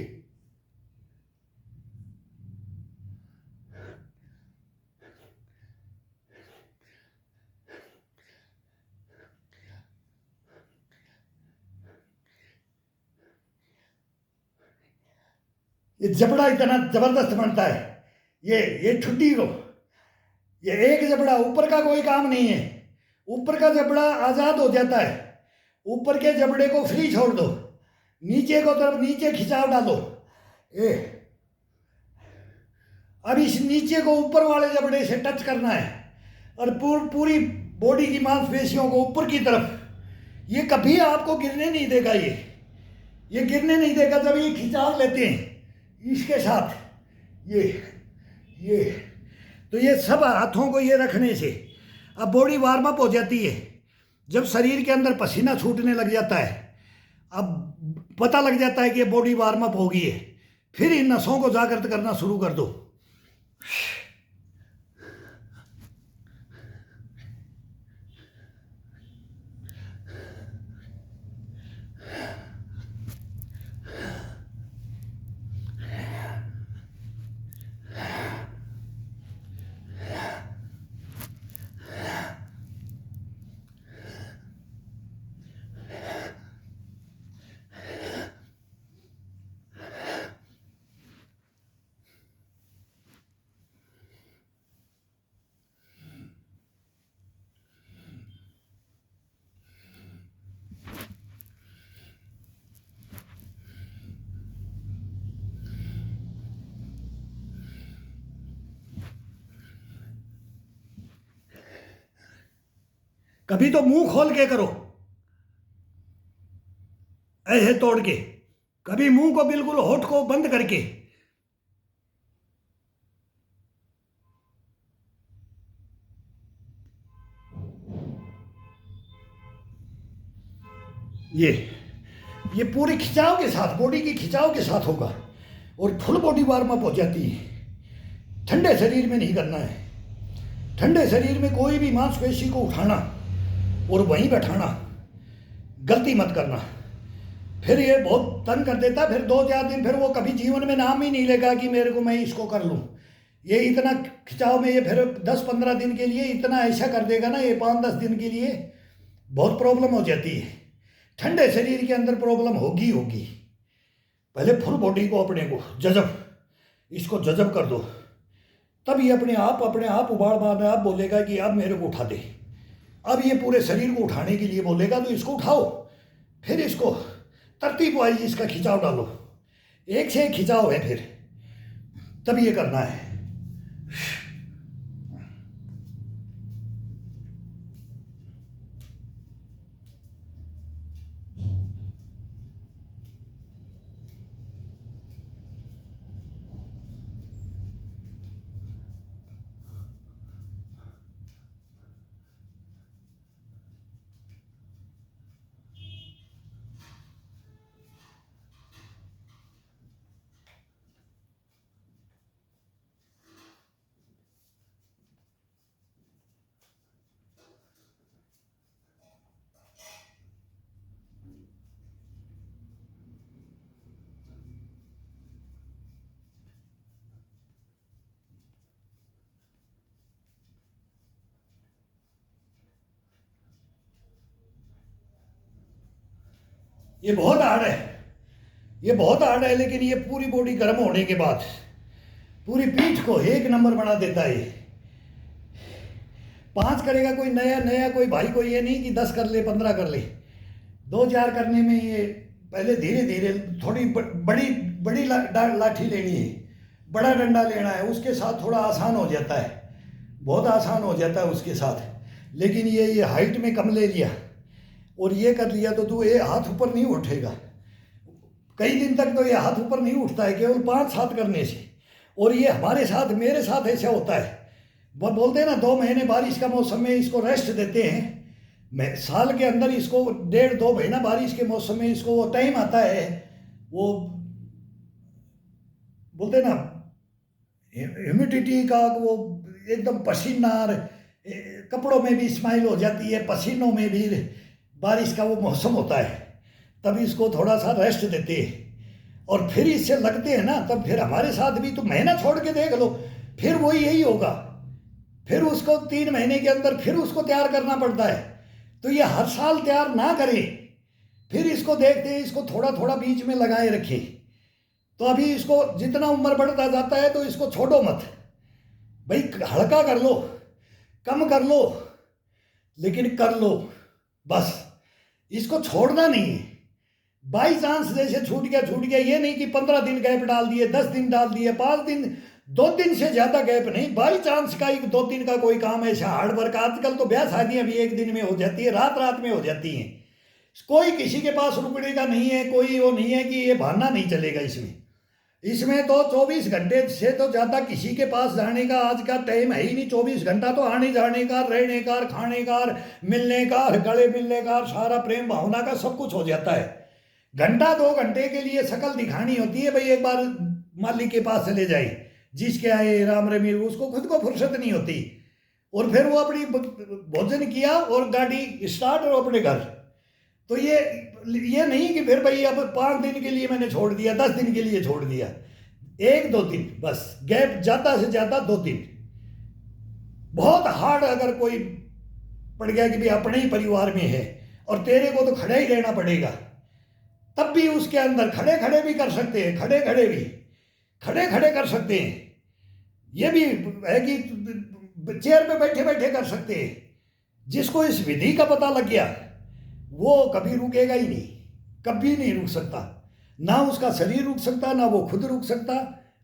जबड़ा इतना जबरदस्त बनता है। ये ठुड्डी को, ये एक जबड़ा, ऊपर का कोई काम नहीं है। ऊपर का जबड़ा आजाद हो जाता है, ऊपर के जबड़े को फ्री छोड़ दो, नीचे को तरफ नीचे खिंचाव डालो। अब इस नीचे को ऊपर वाले जबड़े से टच करना है और पूरी बॉडी की मांसपेशियों को ऊपर की तरफ। ये कभी आपको गिरने नहीं देगा, ये गिरने नहीं देगा जब ये खिंचाव लेते हैं इसके साथ। ये तो ये सब हाथों को ये रखने से अब बॉडी वार्म अप हो जाती है। जब शरीर के अंदर पसीना छूटने लग जाता है, अब पता लग जाता है कि ये बॉडी वार्म अप हो गई है, फिर इन नसों को जागृत करना शुरू कर दो। कभी तो मुंह खोल के करो, ऐसे तोड़ के, कभी मुंह को बिल्कुल होठ को बंद करके। ये ये पूरी खिंचाव के साथ, बॉडी की खिंचाव के साथ होगा और फुल बॉडी वार्म अप हो जाती है। ठंडे शरीर में नहीं करना है। ठंडे शरीर में कोई भी मांसपेशी को उठाना और वहीं बैठाना गलती मत करना, फिर ये बहुत तंग कर देता। फिर 2-4 दिन फिर वो कभी जीवन में नाम ही नहीं लेगा कि मेरे को मैं इसको कर लूँ। ये इतना खिंचाव में ये फिर 10-15 दिन के लिए इतना ऐसा कर देगा ना, ये 5-10 दिन के लिए बहुत प्रॉब्लम हो जाती है। ठंडे शरीर के अंदर प्रॉब्लम होगी। पहले फुल बॉडी को अपने को इसको जजब कर दो, तब ये अपने आप उबाड़ बार आप बोलेगा कि अब मेरे को उठा दे। अब ये पूरे शरीर को उठाने के लिए बोलेगा, तो इसको उठाओ। फिर इसको तरतीब वाइज इसका खिंचाव डालो, एक से एक खिंचाव है, फिर तब ये करना है। ये बहुत हार्ड है, लेकिन ये पूरी बॉडी गर्म होने के बाद पूरी पीठ को एक नंबर बना देता है। 5 करेगा कोई नया कोई भाई, कोई ये नहीं कि 10 कर ले 15 कर ले। 2-4 करने में ये पहले धीरे धीरे थोड़ी बड़ी लाठी लेनी है, बड़ा डंडा लेना है, उसके साथ थोड़ा आसान हो जाता है, बहुत आसान हो जाता है उसके साथ। लेकिन ये हाइट में कम ले लिया और ये कर लिया तो तू ये हाथ ऊपर नहीं उठेगा। कई दिन तक तो ये हाथ ऊपर नहीं उठता है केवल 5-7 करने से। और ये हमारे साथ, मेरे साथ ऐसा होता है। वो बोलते हैं ना 2 महीने बारिश का मौसम में इसको रेस्ट देते हैं। मैं साल के अंदर इसको 1.5-2 महीना बारिश के मौसम में इसको वो टाइम आता है, वो बोलते ना ह्यूमिडिटी का, वो एकदम पसीना, कपड़ों में भी स्माइल हो जाती है, पसीनों में भी, बारिश का वो मौसम होता है, तब इसको थोड़ा सा रेस्ट देते हैं। और फिर इससे लगते हैं ना, तब फिर हमारे साथ भी तो महीना छोड़ के देख लो, फिर वो यही होगा। फिर उसको 3 महीने के अंदर फिर उसको तैयार करना पड़ता है। तो ये हर साल तैयार ना करें, फिर इसको देखते हैं, इसको थोड़ा थोड़ा बीच में लगाए रखें। तो अभी इसको जितना उम्र बढ़ता जाता है तो इसको छोड़ो मत भाई, हल्का कर लो, कम कर लो, लेकिन कर लो बस, इसको छोड़ना नहीं है। बाई चांस जैसे छूट गया, ये नहीं कि 15 दिन गैप डाल दिए, 10 दिन डाल दिए, 5 दिन, 2 दिन से ज़्यादा गैप नहीं। बाई चांस का 1-2 दिन का कोई काम ऐसा हार्ड वर्क, आजकल तो ब्याह शादियाँ भी 1 दिन में हो जाती है, रात में हो जाती हैं। कोई किसी के पास रुकने का नहीं है, कोई वो नहीं है कि ये बहाना नहीं चलेगा इसमें तो 24 घंटे से तो ज़्यादा किसी के पास जाने का आज का टाइम है ही नहीं। 24 घंटा तो आने जाने का, रहने का, खाने का, मिलने का, गले मिलने का, सारा प्रेम भावना का सब कुछ हो जाता है। घंटा 2 घंटे के लिए शक्ल दिखानी होती है भाई, एक बार मालिक के पास चले जाए, जिसके आए राम रमीर, उसको खुद को फुर्सत नहीं होती। और फिर वो अपनी भोजन किया और गाड़ी स्टार्ट और अपने घर। तो ये नहीं कि फिर भाई अब 5 दिन के लिए मैंने छोड़ दिया, 10 दिन के लिए छोड़ दिया, 1-2 दिन बस गैप, ज़्यादा से ज़्यादा 2 दिन। बहुत हार्ड अगर कोई पड़ गया कि भाई अपने ही परिवार में है और तेरे को तो खड़ा ही रहना पड़ेगा, तब भी उसके अंदर खड़े भी कर सकते हैं, खड़े कर सकते हैं। ये भी है कि चेयर पे बैठे कर सकते हैं। जिसको इस विधि का पता लग गया वो कभी रुकेगा ही नहीं, कभी नहीं रुक सकता। ना उसका शरीर रुक सकता, ना वो खुद रुक सकता,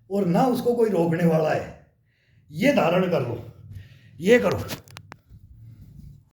और ना उसको कोई रोकने वाला है। ये धारण कर लो, ये करो।